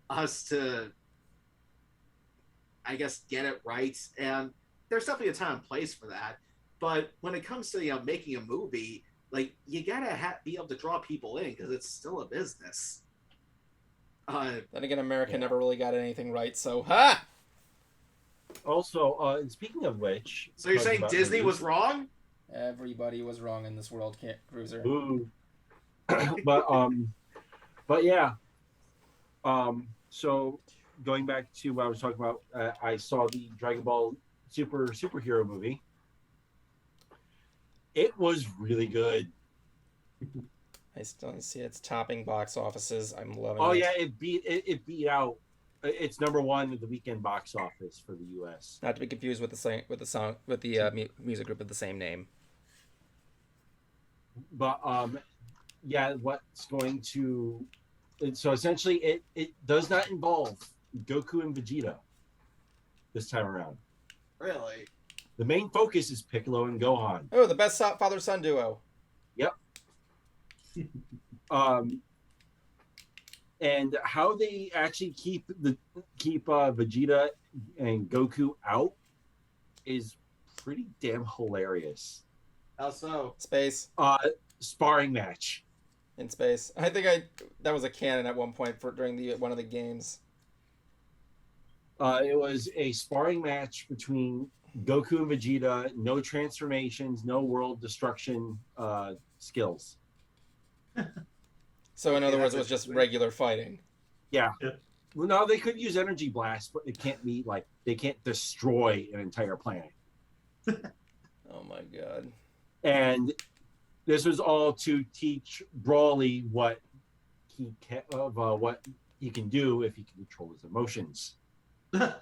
us to, I guess, get it right, and there's definitely a time and place for that. But when it comes to making a movie, like, you gotta be able to draw people in because it's still a business. Then again, America never really got anything right. So ha. Also, and speaking of which, So you're saying Disney was wrong? Everybody was wrong in this world, Cruiser. Ooh. but yeah. So going back to what I was talking about, I saw the Dragon Ball superhero movie. It was really good. I still see it's topping box offices. I'm loving Oh it. yeah, it beat out. It's number one at the weekend box office for the U.S. Not to be confused with the music group of the same name. But yeah, what's going to? So essentially, it does not involve Goku and Vegeta this time around. Really? The main focus is Piccolo and Gohan. Oh, the best father-son duo. Yep. And how they actually keep Vegeta and Goku out is pretty damn hilarious. How so? Space. Sparring match. In space. I think that was a canon at one point during one of the games. It was a sparring match between Goku and Vegeta. No transformations, no world destruction skills. So in other words, it was that's just regular fighting. Yeah. Well, no, they could use energy blast, but it can't be they can't destroy an entire planet. Oh my god. And this was all to teach Brawly what he can do if he can control his emotions. My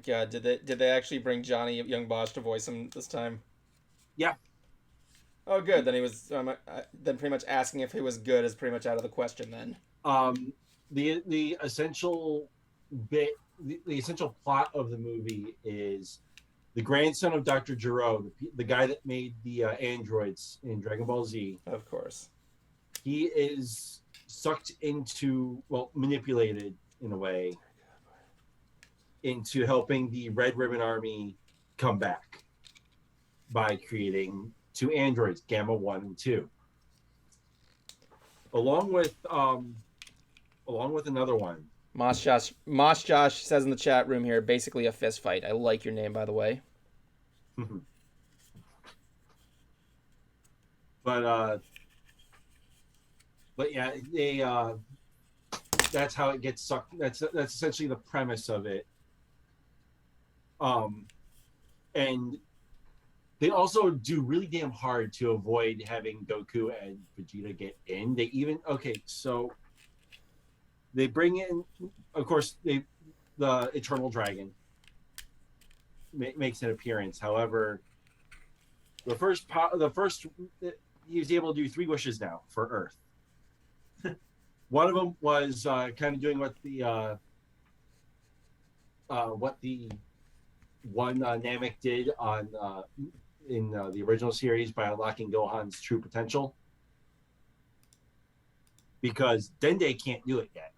god, did they actually bring Johnny Young Bosch to voice him this time? Yeah. Oh, good. Then he was. Then pretty much asking if he was good is pretty much out of the question. Then. The essential bit, the essential plot of the movie is the grandson of Dr. Gero, the guy that made the androids in Dragon Ball Z. Of course. He is sucked into, well, manipulated in a way, into helping the Red Ribbon Army come back by creating 2 androids, Gamma 1 and 2. Along with another one. Mosh Josh says in the chat room here, basically a fist fight. I like your name, by the way. But yeah, they that's how it gets sucked. That's essentially the premise of it. And they also do really damn hard to avoid having Goku and Vegeta get in. So they bring in, of course, the Eternal Dragon makes an appearance. However, the first he was able to do 3 wishes now for Earth. One of them was kind of doing what the one Namek did on in the original series by unlocking Gohan's true potential, because Dende can't do it yet.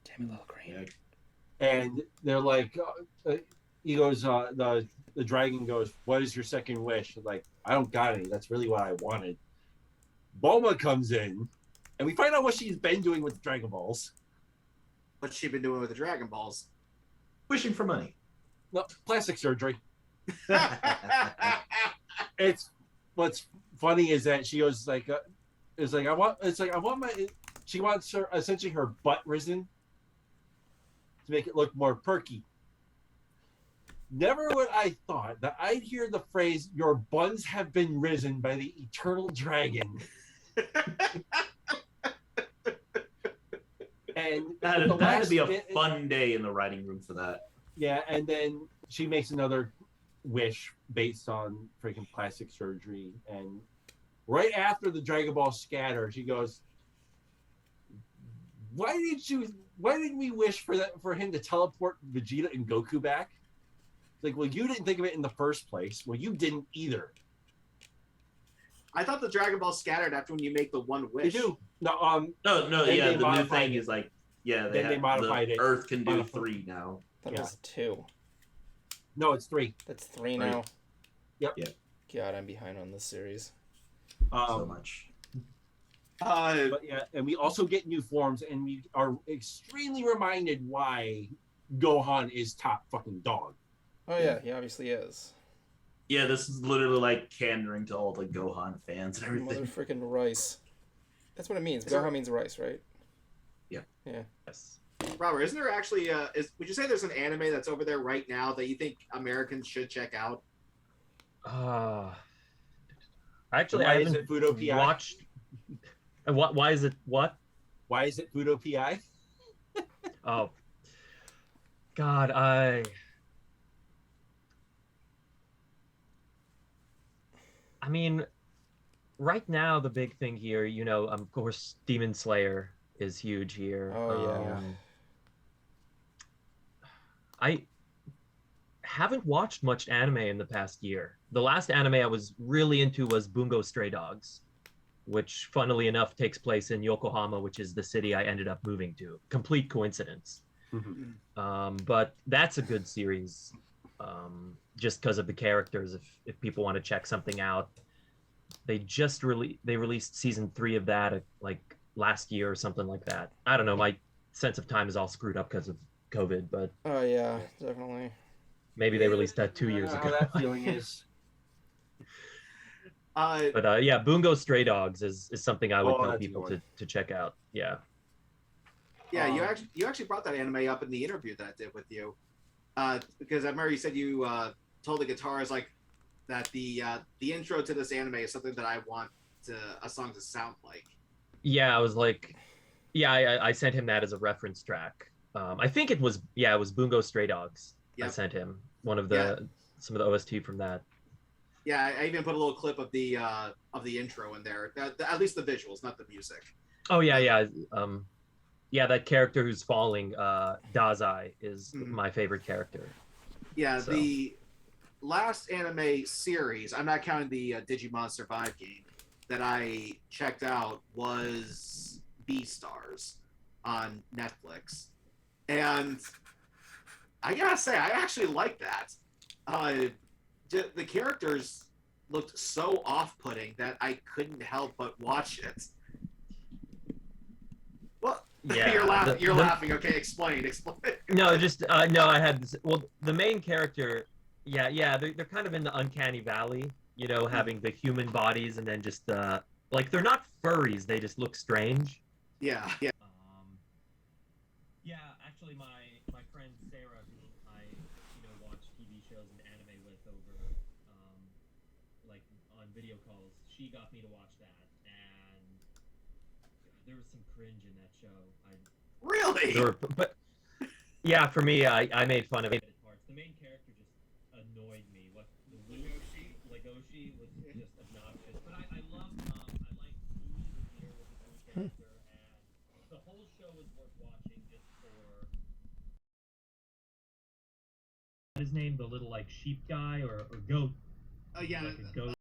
Damn it, little green. And they're like, he goes, the dragon goes, "What is your second wish?" Like, I don't got any. That's really what I wanted. Bulma comes in, and we find out what she's been doing with the Dragon Balls. What's she been doing with the Dragon Balls? Wishing for money. No, plastic surgery. It's what's funny is that she goes like, I want my. She wants her essentially her butt risen to make it look more perky. Never would I thought that I'd hear the phrase "your buns have been risen by the eternal dragon." And that'd be a fun day in the writing room for that. Yeah, and then she makes another wish based on freaking plastic surgery, and right after the Dragon Ball scatter, she goes, why did we wish for him to teleport Vegeta and Goku back? It's like, well, you didn't think of it in the first place. Well, you didn't either. I thought the Dragon Ball scattered after when you make the one wish. They do. No, yeah, the new thing is like, yeah, they modified it. Earth can do 3 now. That was 2. No, it's 3. That's 3 now. Yep. God, I'm behind on this series. So much. But yeah, and we also get new forms, and we are extremely reminded why Gohan is top fucking dog. Oh yeah, he obviously is. Yeah, this is literally like pandering to all the Gohan fans and everything. Mother freaking rice. That's what it means. Gohan means rice, right? Yeah. Yeah. Yes. Robert, isn't there actually would you say there's an anime that's over there right now that you think Americans should check out? Actually, Why I is haven't it Fudo PI? watched. What? Why is it what? Why is it Fudo PI? Oh, God, I mean, right now the big thing here, of course, Demon Slayer is huge here. Oh yeah. I haven't watched much anime in the past year. The last anime I was really into was Bungo Stray Dogs, which funnily enough takes place in Yokohama, which is the city I ended up moving to. Complete coincidence. But that's a good series, just because of the characters. If people want to check something out, they released season 3 of that like last year or something like that. I don't know. My sense of time is all screwed up because of COVID, but oh yeah, definitely. Maybe they released that 2 years ago. How that feeling is. But yeah, Bungo Stray Dogs is something I would tell that's people good. to check out. Yeah. Yeah, you actually brought that anime up in the interview that I did with you, because I remember you said you told the guitarist like that the intro to this anime is something that I want a song to sound like. Yeah, I was like, yeah, I sent him that as a reference track. I think it was Bungo Stray Dogs. Yep. I sent him some of the OST from that. Yeah, I even put a little clip of the intro in there. At least the visuals, not the music. Oh yeah. Yeah, that character who's falling, Dazai, is my favorite character. Yeah, So. the last anime series, I'm not counting the Digimon Survive game, that I checked out was Beastars on Netflix. And I gotta say, I actually like that. The characters looked so off-putting that I couldn't help but watch it. Well, Yeah, you're laughing. Okay, explain. No, just no. I had well, the main character. Yeah. They're kind of in the uncanny valley, having the human bodies and then just like they're not furries. They just look strange. Yeah. Yeah, actually, my friend Sarah, who I watch TV shows and anime with over like on video calls, she got me to watch that, and there was some cringe in that show. Really? But yeah, for me, I made fun of it parts. The main character just annoyed me. What the Legoshi was just obnoxious. But I love I like Louie the deer was a cool character, and the whole show was worth watching just for his name, the little like sheep guy or goat. Oh yeah. Like a goat.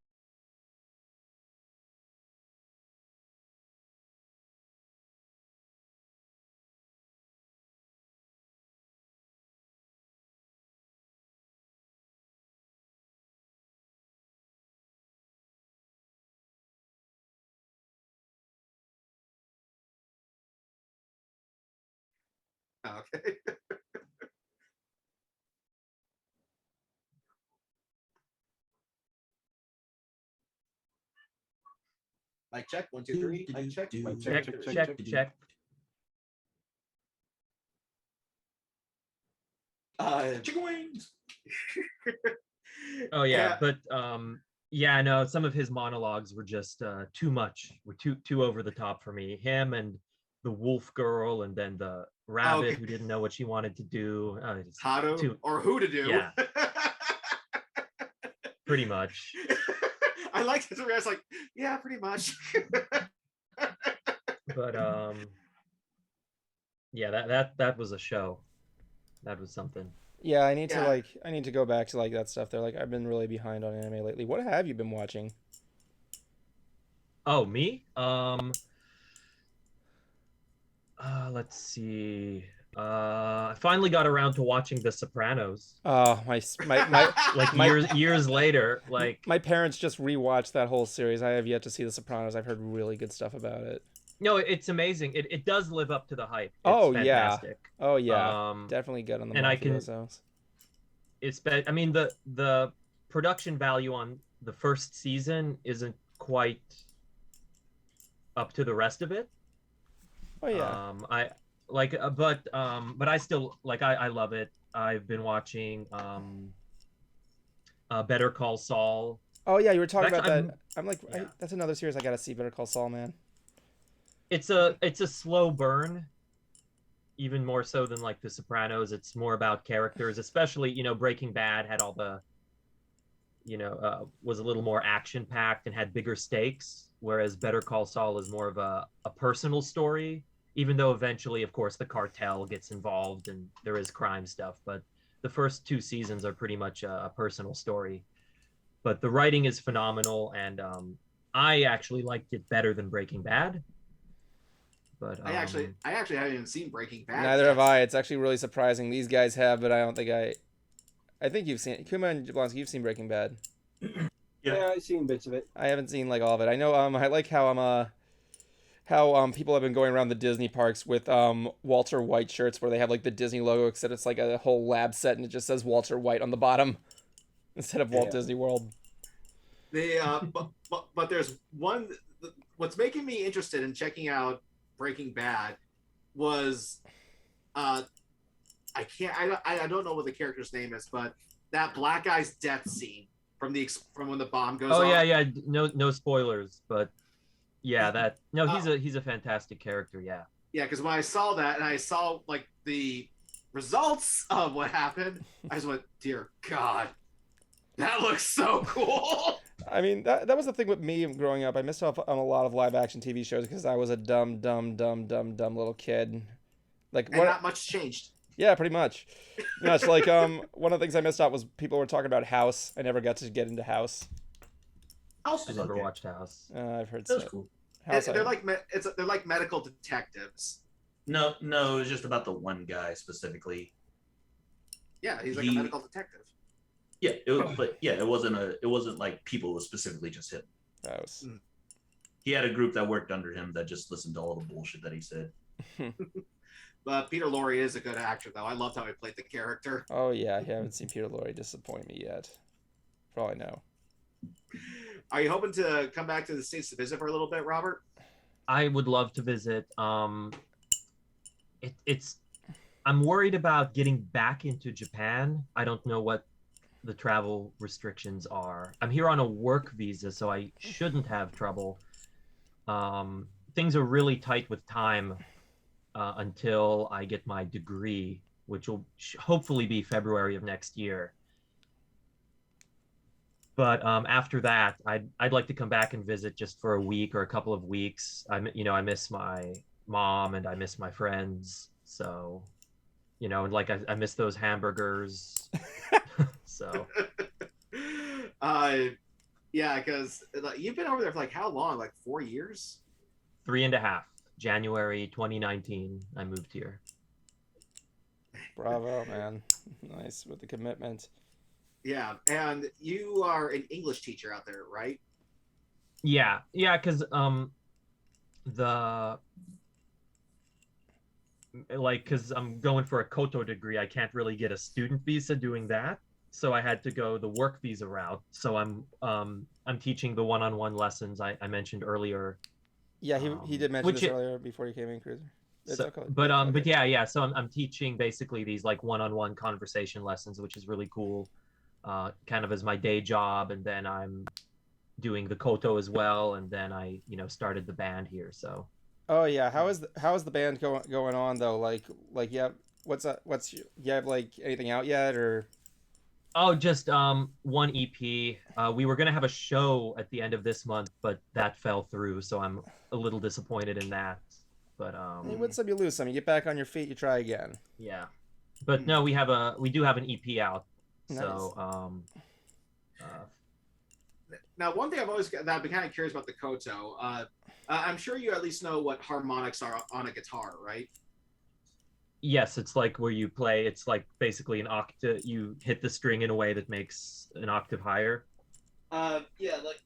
Okay. Mic check. 1, 2, 3. Mic check. Mic check. Check. Chicken wings. Oh yeah, but yeah, no, some of his monologues were just too much. Were too over the top for me. Him and the wolf girl, and then the rabbit who didn't know what she wanted to do. How to or who to do. Yeah. Pretty much. I liked it. I was like, yeah, pretty much. But yeah, that was a show. That was something. Yeah, I need to go back to like that stuff there. Like I've been really behind on anime lately. What have you been watching? Oh, me? Let's see. I finally got around to watching The Sopranos. Oh, my like years later. Like my parents just rewatched that whole series. I have yet to see The Sopranos. I've heard really good stuff about it. No, it's amazing. It does live up to the hype. It's fantastic. Yeah. Oh yeah. Definitely good on the mafiosos. I mean the production value on the first season isn't quite up to the rest of it. Oh yeah. But I still I love it. I've been watching Better Call Saul. Oh yeah, you were talking about that. I'm like, that's another series I gotta see. Better Call Saul, man. It's a slow burn, even more so than like The Sopranos. It's more about characters, especially Breaking Bad had all the was a little more action packed and had bigger stakes, whereas Better Call Saul is more of a personal story, even though eventually, of course, the cartel gets involved and there is crime stuff. But the first 2 seasons are pretty much a personal story. But the writing is phenomenal, and I actually liked it better than Breaking Bad. But I actually haven't even seen Breaking Bad. Neither have I. It's actually really surprising. These guys have, but I don't think I think you've seen Kuma and Jablonski. You've seen Breaking Bad. Yeah, I've seen bits of it. I haven't seen like all of it. I know. I like how people have been going around the Disney parks with Walter White shirts where they have like the Disney logo, except it's like a whole lab set and it just says Walter White on the bottom instead of Walt Disney World. But there's one. What's making me interested in checking out Breaking Bad was I don't know what the character's name is, but that black guy's death scene from when the bomb goes off. Yeah, no spoilers, but yeah, he's a fantastic character. Yeah, because when I saw that and I saw like the results of what happened, I just went, dear God. That looks so cool. I mean, that was the thing with me growing up. I missed out on a lot of live action TV shows because I was a dumb little kid. Like And what? not much changed. Yeah, pretty much. Much like one of the things I missed out was people were talking about House. I never got to get into House. House I was never okay. watched House. I've heard That was so. cool. House. They're like they're like medical detectives. No, it was just about the one guy specifically. Yeah, he's like a medical detective. Yeah, it was, but yeah, it wasn't like people. It was specifically just him. House. He had a group that worked under him that just listened to all the bullshit that he said. But Peter Lorre is a good actor, though. I loved how he played the character. Oh yeah, I haven't seen Peter Lorre disappoint me yet. For all I know. Are you hoping to come back to the States to visit for a little bit, Robert? I would love to visit. It's I'm worried about getting back into Japan. I don't know what the travel restrictions are. I'm here on a work visa, so I shouldn't have trouble. Things are really tight with time until I get my degree, which will hopefully be February of next year. But after that, I'd like to come back and visit just for a week or a couple of weeks. I miss my mom and I miss my friends. So, and like I miss those hamburgers. So. Yeah, because you've been over there for like how long? Like 4 years? 3.5. January 2019, I moved here. Bravo, man. Nice with the commitment. Yeah, and you are an English teacher out there, right? Yeah, because because I'm going for a Koto degree, I can't really get a student visa doing that, so I had to go the work visa route. So I'm teaching the one-on-one lessons I mentioned earlier. Yeah, he did mention this earlier before he came in, Cruiser. But yeah. So I'm teaching basically these like one-on-one conversation lessons, which is really cool. Kind of as my day job, and then I'm doing the Koto as well, and then I started the band here. So. Oh yeah, how is the band going on though? Like yeah, you have like anything out yet or? Oh, just one EP. We were gonna have a show at the end of this month, but that fell through, so I'm a little disappointed in that. But you win some, you lose some. You get back on your feet, you try again. Yeah, but no, we do have an EP out. Nice. So now one thing I've been kind of curious about the Koto. I'm sure you at least know what harmonics are on a guitar, right? Yes, it's like where you play. It's like basically an octave. You hit the string in a way that makes an octave higher. Yeah, like.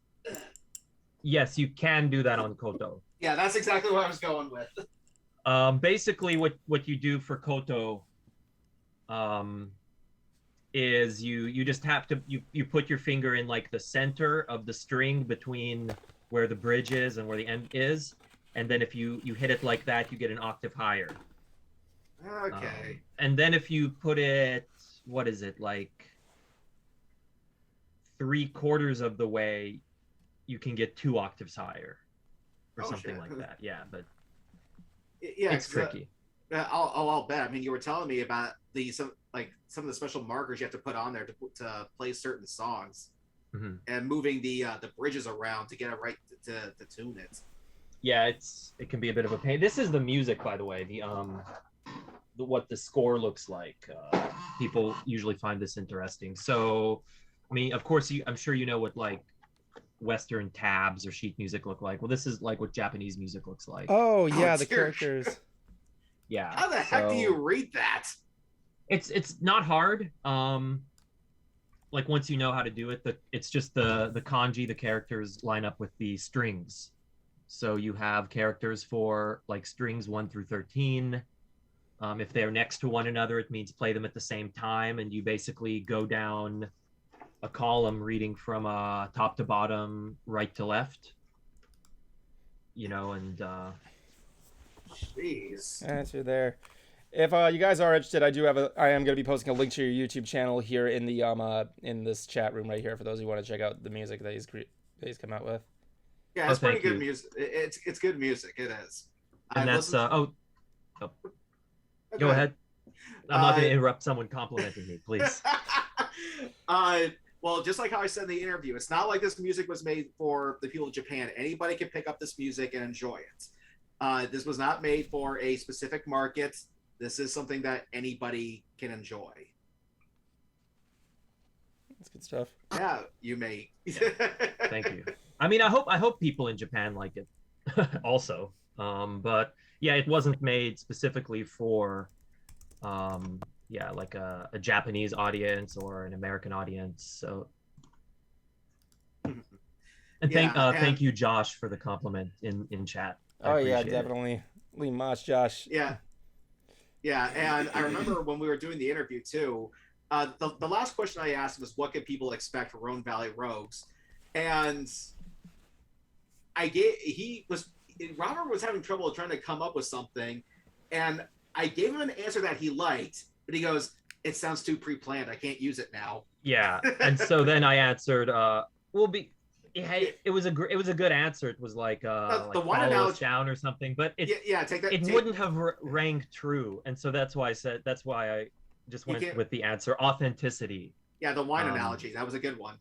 Yes, you can do that on Koto. Yeah, that's exactly what I was going with. Basically, what you do for Koto, is you just have to you put your finger in like the center of the string between where the bridge is and where the end is, and then if you hit it like that, you get an octave higher. Okay. And then if you put it, what is it, like 3/4 of the way, you can get 2 octaves higher, or something like that. Yeah, but yeah, it's tricky. I'll bet. I mean, you were telling me about some of the special markers you have to put on there to play certain songs, and moving the bridges around to get it right to tune it. Yeah, it can be a bit of a pain. This is the music, by the way. What the score looks like. People usually find this interesting. So, I mean, of course, I'm sure you know what like Western tabs or sheet music look like. Well, this is like what Japanese music looks like. Oh yeah, the dear. characters. Yeah. How the heck do you read that? It's not hard. Like once you know how to do it, it's just the kanji, the characters line up with the strings. So you have characters for like strings 1 through 13. If they're next to one another, it means play them at the same time, and you basically go down a column reading from top to bottom, right to left. And Jeez. Answer there. If you guys are interested, I am going to be posting a link to your YouTube channel here in the in this chat room right here for those who want to check out the music that he's come out with. Yeah, it's pretty good you. music. It's good music. It is. And that's Okay. Go ahead. I'm not going to interrupt someone complimenting me, please. Well, just like how I said in the interview, it's not like this music was made for the people of Japan. Anybody can pick up this music and enjoy it. This was not made for a specific market. This is something that anybody can enjoy. That's good stuff. Yeah, you may. Thank you. I mean, I hope people in Japan like it also. But yeah, it wasn't made specifically for like a Japanese audience or an American audience. So and thank you, Josh, for the compliment in chat. Oh yeah, definitely. Lee Mosh, Josh. Yeah. Yeah, and I remember when we were doing the interview too, the last question I asked was, what can people expect from Rhone Valley Rogues? And Robert was having trouble trying to come up with something, and I gave him an answer that he liked, but he goes, it sounds too pre-planned. I can't use it now. Yeah, and so then I answered, it was a good answer. It was like the like one follow analogy us down or something, but it take that. It wouldn't have rang true, and so that's why I just went with the answer authenticity. Yeah, the wine analogy, that was a good one.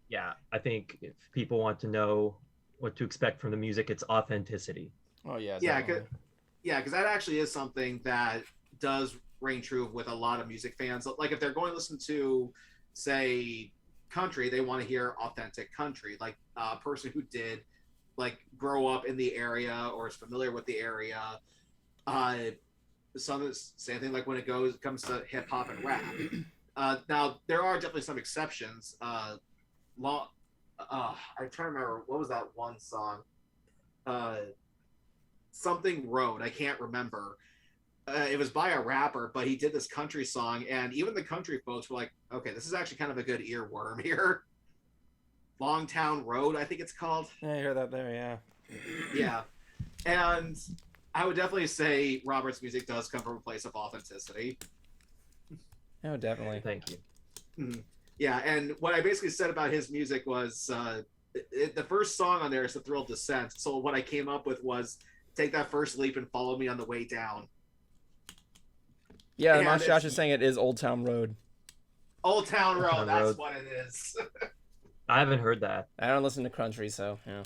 Yeah, I think if people want to know what to expect from the music, it's authenticity. Oh yeah. Yeah, because that actually is something that does ring true with a lot of music fans. Like if they're going to listen to, say, country, they want to hear authentic country. Like a person who did like grow up in the area or is familiar with the area. Same thing like when it comes to hip hop and rap. Now there are definitely some exceptions. I'm trying to remember, what was that one song? Something Road. I can't remember. It was by a rapper, but he did this country song, and even the country folks were like, okay, this is actually kind of a good earworm here. Longtown Road, I think it's called. Yeah, I heard that there, yeah. Yeah. And I would definitely say Robert's music does come from a place of authenticity. Oh, definitely. Thank you. Mm-hmm. Yeah, and what I basically said about his music was the first song on there is The Thrill of Descent. So what I came up with was, take that first leap and follow me on the way down. Yeah, Mosh Josh is saying it is Old Town Road. Old Town Road, that's what it is. I haven't heard that. I don't listen to country, so yeah.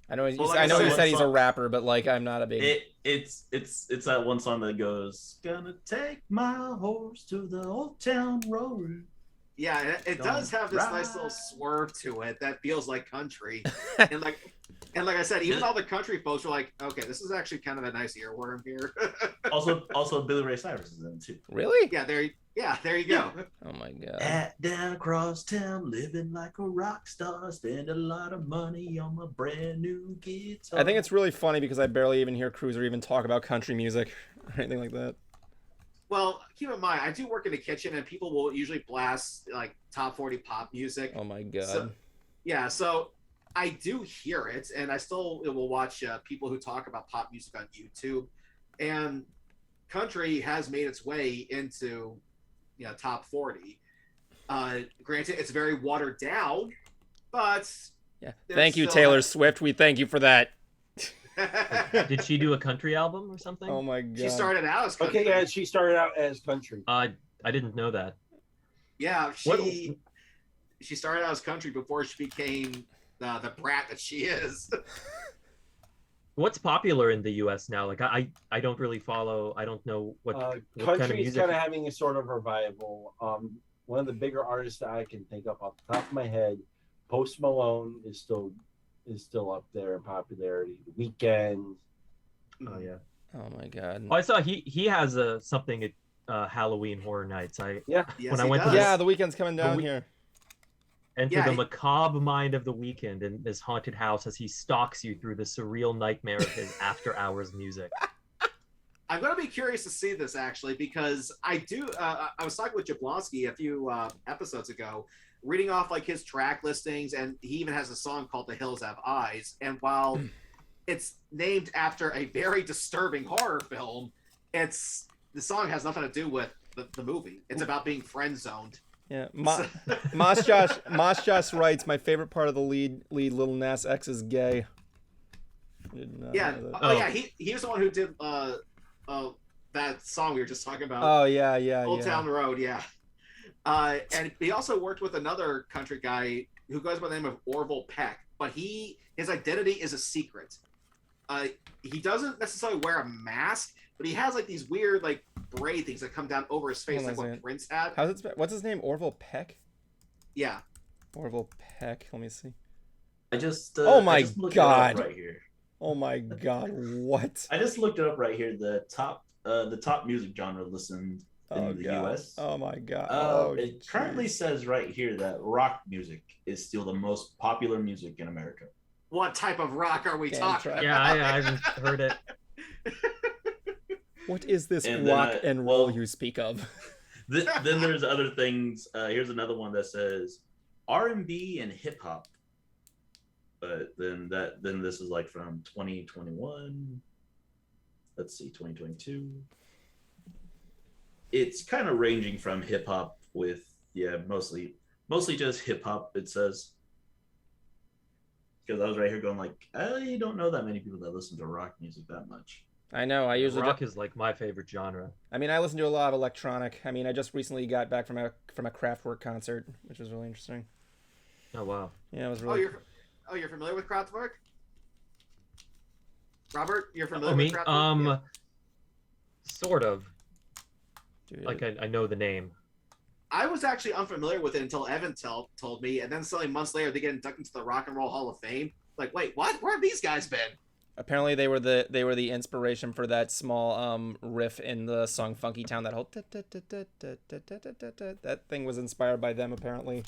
I know he Well, said he's a rapper, but like I'm not a big. It's that one song that goes, gonna take my horse to the Old Town Road. Yeah, it does have this nice little swerve to it that feels like country. and like I said, even all the country folks were like, okay, this is actually kind of a nice earworm here. also Billy Ray Cyrus is in it too. Really? Yeah, there you go. Oh my god. At down across town, living like a rock star, spend a lot of money on my brand new guitar. I think it's really funny because I barely even hear Cruiser even talk about country music or anything like that. Well, keep in mind, I do work in the kitchen, and people will usually blast like top 40 pop music. Oh my god. So I do hear it, and I still will watch people who talk about pop music on YouTube. And country has made its way into top 40. Granted, it's very watered down, but yeah. Thank you, Taylor Swift. We thank you for that. Did she do a country album or something? Oh my god. She started out as country. Okay, yeah, she started out as country. I didn't know that. Yeah, she started out as country before she became the brat that she is. What's popular in the U.S. now? Like I don't really follow. I don't know what kind of music. Kind of having a sort of revival. One of the bigger artists that I can think of off the top of my head, Post Malone is still up there in popularity. The Weeknd. Oh yeah. Oh my god. Oh, I saw he has something at Halloween Horror Nights. Yes, when I went to the Weeknd's coming down here. Enter the macabre mind of the Weeknd in this haunted house as he stalks you through the surreal nightmare of his after-hours music. I'm going to be curious to see this, actually, because I was talking with Jablonski a few episodes ago, reading off like his track listings, and he even has a song called The Hills Have Eyes. And while it's named after a very disturbing horror film, the song has nothing to do with the movie. It's about being friend-zoned. Yeah, Mosh Josh writes, my favorite part of the lead Lil Nas X is gay. Yeah, yeah, he was the one who did that song we were just talking about. Oh yeah, Old Town Road, yeah. And he also worked with another country guy who goes by the name of Orville Peck, but his identity is a secret. He doesn't necessarily wear a mask, but he has like these weird like braid things that come down over his face, Hold on like a what second. Prince had. What's his name? Orville Peck? Yeah. Orville Peck. Let me see. I just Oh my I just looked it up God. right here. Oh my God! What? I just looked it up right here. The top music genre listened in the God. U.S. Oh my God! It currently says right here that rock music is still the most popular music in America. What type of rock are we Damn talking track. about? Yeah, I haven't heard it. What is this And then rock and roll you speak of? Then there's other things. Here's another one that says R&B and hip hop. But then this is like from 2021. Let's see, 2022. It's kind of ranging from hip hop with mostly just hip hop. It says, because I was right here going like, I don't know that many people that listen to rock music that much. I know. I usually Rock is like my favorite genre. I mean, I listen to a lot of electronic. I mean, I just recently got back from a Kraftwerk concert, which was really interesting. Oh wow. Yeah, it was really. You're familiar with Kraftwerk? Robert, you're familiar Oh, with me? Kraftwerk? Yeah. Sort of. Dude, Like I know the name. I was actually unfamiliar with it until Evan told me, and then suddenly months later they get inducted into the Rock and Roll Hall of Fame. Like, wait, what? Where have these guys been? apparently they were the inspiration for that small riff in the song Funky Town. That whole that thing was inspired by them apparently.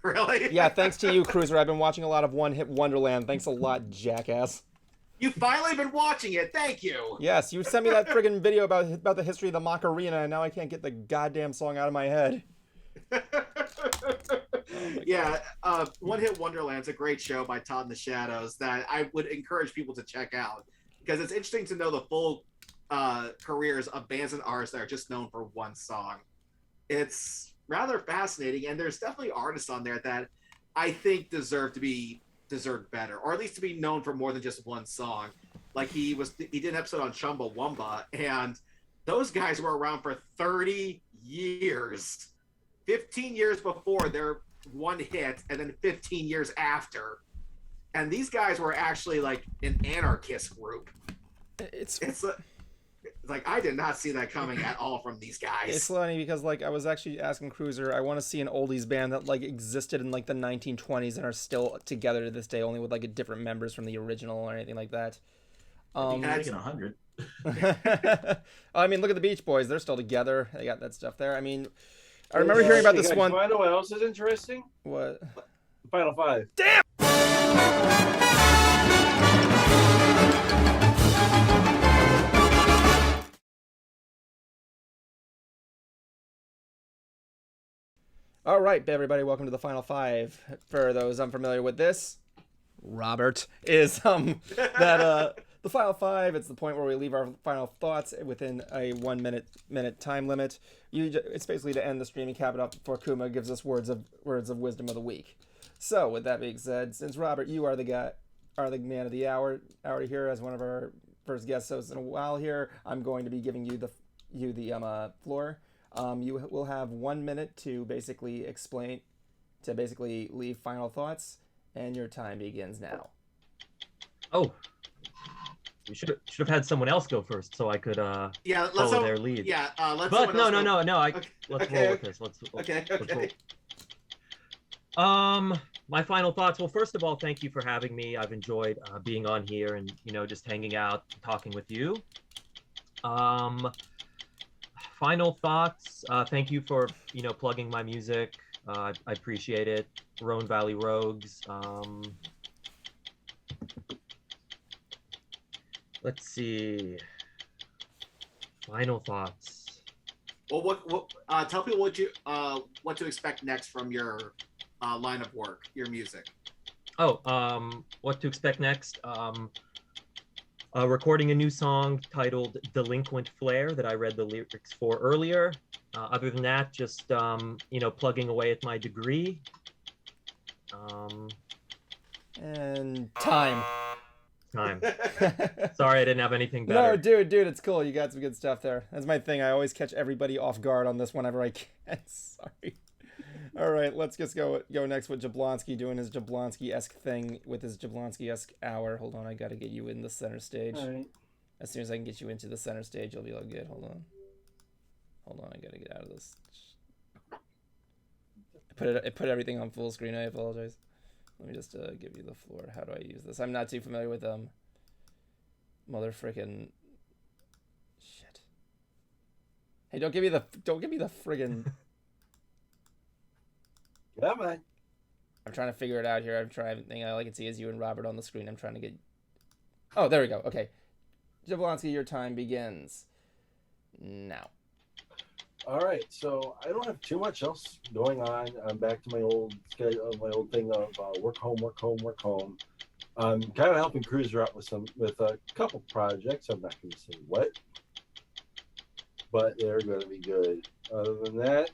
Really? Yeah, thanks to you, Cruiser. I've been watching a lot of One Hit Wonderland. Thanks a lot, jackass. You've finally been watching it. Thank you. Yes, you sent me that friggin' video about the history of the Macarena, and now I can't get the goddamn song out of my head. Yeah, One Hit Wonderland's a great show by Todd and the Shadows that I would encourage people to check out because it's interesting to know the full careers of bands and artists that are just known for one song. It's rather fascinating, and there's definitely artists on there that I think deserve better, or at least to be known for more than just one song. Like he did an episode on Chumbawamba, and those guys were around for 30 years. 15 years before their one hit, and then 15 years after. And these guys were actually like an anarchist group. It's like I did not see that coming at all from these guys. It's funny because like I was actually asking Cruiser, I want to see an oldies band that like existed in like the 1920s and are still together to this day, only with like different members from the original or anything like that. Making 100. I mean, look at the Beach Boys; they're still together. They got that stuff there. I mean, I remember hearing about this one. You know what else is interesting? What? Final Five. Damn! All right, everybody, welcome to the Final Five. For those unfamiliar with this, Robert is the Final Five. It's the point where we leave our final thoughts within a 1 minute time limit. It's basically to end the stream and cap it up before Kuma gives us words of wisdom of the week. So, with that being said, since Robert, you are the man of the hour here as one of our first guest hosts in a while here, I'm going to be giving you the floor. You will have 1 minute to basically leave final thoughts, and your time begins now. Oh, we should have had someone else go first, so I could follow their lead. Yeah, let's. But no. Okay. Let's roll with this. Let's roll. My final thoughts. Well, first of all, thank you for having me. I've enjoyed being on here and just hanging out, talking with you. Final thoughts. Thank you for plugging my music. I appreciate it. Rhone Valley Rogues. Let's see. Final thoughts. Well, what tell people what to expect next from your line of work, your music. What to expect next? Recording a new song titled Delinquent Flare that I read the lyrics for earlier. Other than that, just plugging away at my degree. And time. time. Sorry, I didn't have anything No, better. dude, it's cool. You got some good stuff there. That's my thing. I always catch everybody off guard on this whenever I can. Sorry. All right, let's just go next with Jablonski doing his Jablonski-esque thing with his Jablonski-esque hour. Hold on, I gotta get you in the center stage. All right. As soon as I can get you into the center stage, you'll be all good. Hold on, I gotta get out of this. I put everything on full screen. I apologize. Let me just give you the floor. How do I use this? I'm not too familiar with mother frickin' shit. Hey, don't give me the friggin'. Yeah, man. I'm trying to figure it out here. I'm trying. The thing all I can see is you and Robert on the screen. I'm trying to get. Oh, there we go. Okay, Jablonski, your time begins now. All right, so I don't have too much else going on. I'm back to my old schedule, my old thing of work home. I'm kind of helping Cruiser out with a couple projects. I'm not going to say what, but they're going to be good. Other than that,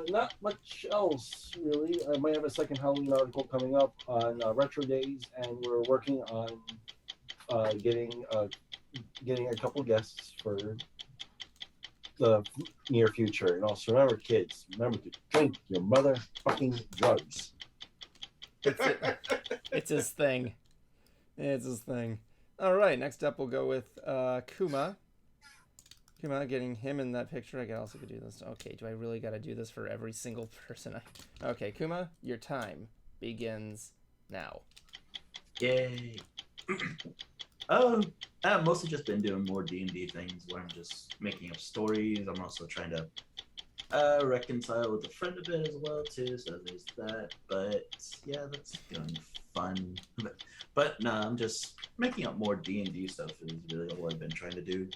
not much else really. I might have a second Halloween article coming up on Retro Days, and we're working on getting a couple guests for the near future. And also remember, kids, remember to drink your motherfucking drugs. It's his thing. It's his thing. All right, next up we'll go with Kuma. Kuma, getting him in that picture. I also could do this. Okay, do I really got to do this for every single person? Okay, Kuma, your time begins now. Yay. I've mostly just been doing more D&D things where I'm just making up stories. I'm also trying to reconcile with a friend a bit as well too, so there's that. But yeah, that's going fun. But no, I'm just making up more D&D stuff is really all I've been trying to do.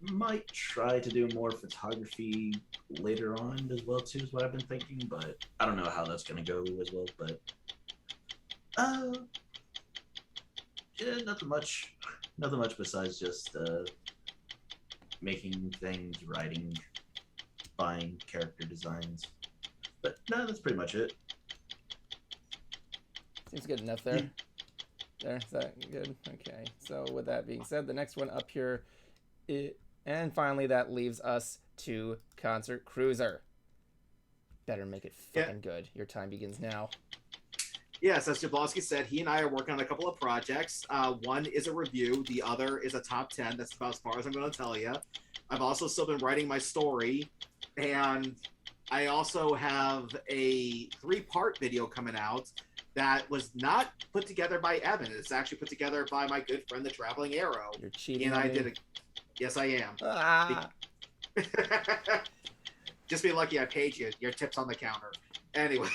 Might try to do more photography later on as well too, is what I've been thinking, but I don't know how that's gonna go as well. But yeah, nothing much besides just making things, writing, buying character designs. But no, that's pretty much it. Seems good enough there. There, is that good? Okay. So with that being said, the next one up here, and finally that leaves us to Concert Cruiser. Better make it fucking good. Your time begins now. Yes, as Jablonski said, he and I are working on a couple of projects. One is a review. The other is a top 10. That's about as far as I'm going to tell you. I've also still been writing my story. And I also have a 3-part video coming out that was not put together by Evan. It's actually put together by my good friend, the Traveling Arrow. You're cheating. He and I did it. Yes, I am. Ah. Just be lucky I paid you. Your tip's on the counter. Anyway.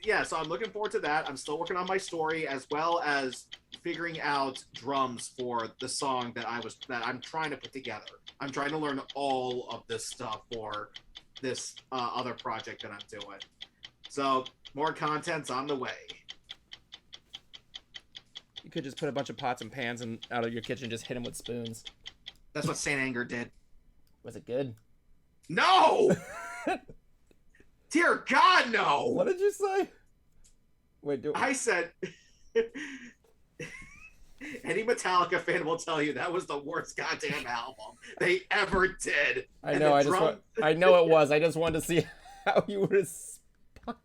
Yeah, so I'm looking forward to that. I'm still working on my story as well as figuring out drums for the song that I'm trying to put together. I'm trying to learn all of this stuff for this other project that I'm doing. So more content's on the way. You could just put a bunch of pots and pans out of your kitchen, just hit them with spoons. That's what Saint Anger did. Was it good? No! Dear God, no! What did you say? Wait, I said... Any Metallica fan will tell you that was the worst goddamn album they ever did. I know. I know it was. I just wanted to see how you would respond.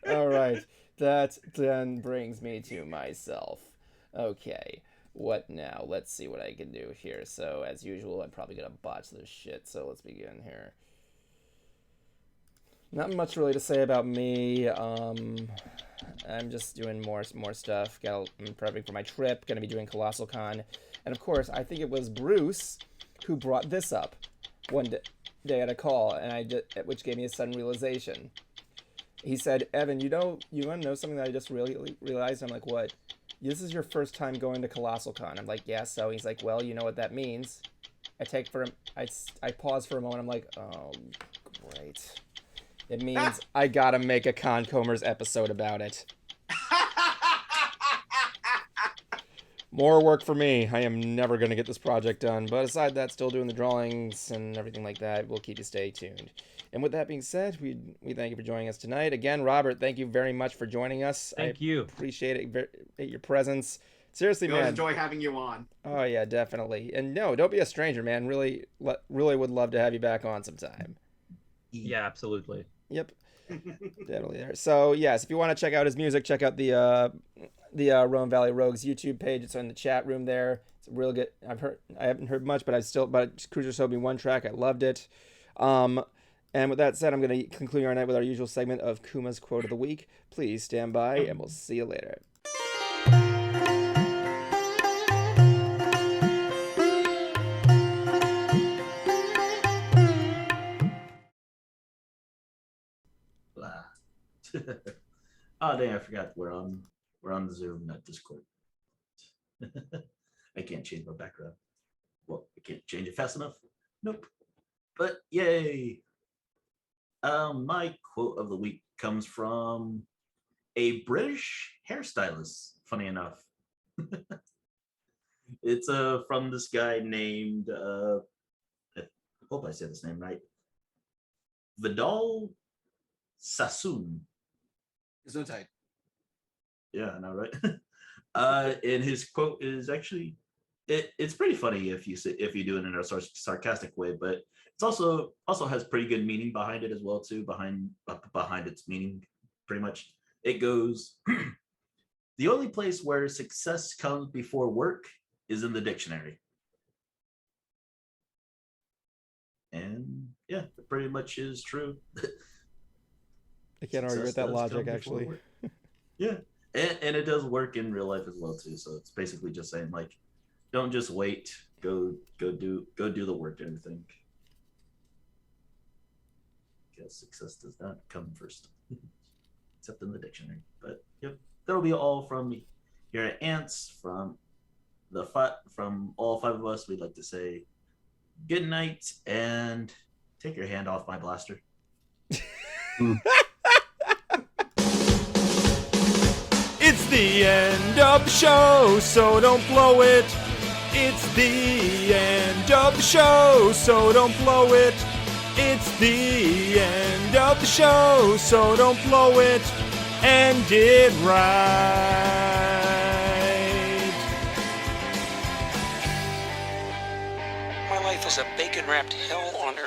All right. That then brings me to myself. Okay. What now? Let's see what I can do here. So, as usual, I'm probably going to botch this shit. So, let's begin here. Not much really to say about me. I'm just doing more stuff. I'm prepping for my trip. Going to be doing Colossal Con. And, of course, I think it was Bruce who brought this up one day at a call, and which gave me a sudden realization. He said, Evan, you want to know something that I just really realized? I'm like, what? This is your first time going to Colossal Con. I'm like, yeah, so? He's like, well, you know what that means. I pause for a moment. I'm like, oh, great. It means I gotta make a Concombers episode about it. More work for me. I am never going to get this project done. But aside that, still doing the drawings and everything like that. We'll keep you stay tuned. And with that being said, we thank you for joining us tonight. Again, Robert, thank you very much for joining us. Thank you. Appreciate it, your presence. Seriously, We man. always enjoy having you on. Oh yeah, definitely. And no, don't be a stranger, man. Really would love to have you back on sometime. Yeah, absolutely. Yep, definitely there. So yes, if you want to check out his music, check out the Rhone Valley Rogues YouTube page. It's in the chat room there. It's real good. I haven't heard much, but Cruiser showed me one track. I loved it. And with that said, I'm going to conclude our night with our usual segment of Kuma's Quote of the Week. Please stand by, and we'll see you later. Oh dang, I forgot we're on Zoom, not Discord. I can't change my background. Well, I can't change it fast enough. Nope. But yay. My quote of the week comes from a British hairstylist, funny enough. It's from this guy named I hope I said his name right. Vidal Sassoon. Gesundheit. Yeah, I know, right? And his quote is actually it's pretty funny if you do it in a sarcastic way, but it's also has pretty good meaning behind it as well too. Behind its meaning, pretty much it goes. The only place where success comes before work is in the dictionary. And yeah, it pretty much is true. I can't argue with that logic, actually. Yeah, and it does work in real life as well too. So it's basically just saying like, don't just wait. Go do the work and everything. Because success does not come first, except in the dictionary. But yep, that'll be all from me here at Ants. From all five of us, we'd like to say good night and take your hand off my blaster. It's the end of the show, so don't blow it. It's the end of the show, so don't blow it. It's the end of the show, so don't blow it. End it right. My life is a bacon-wrapped hell on earth.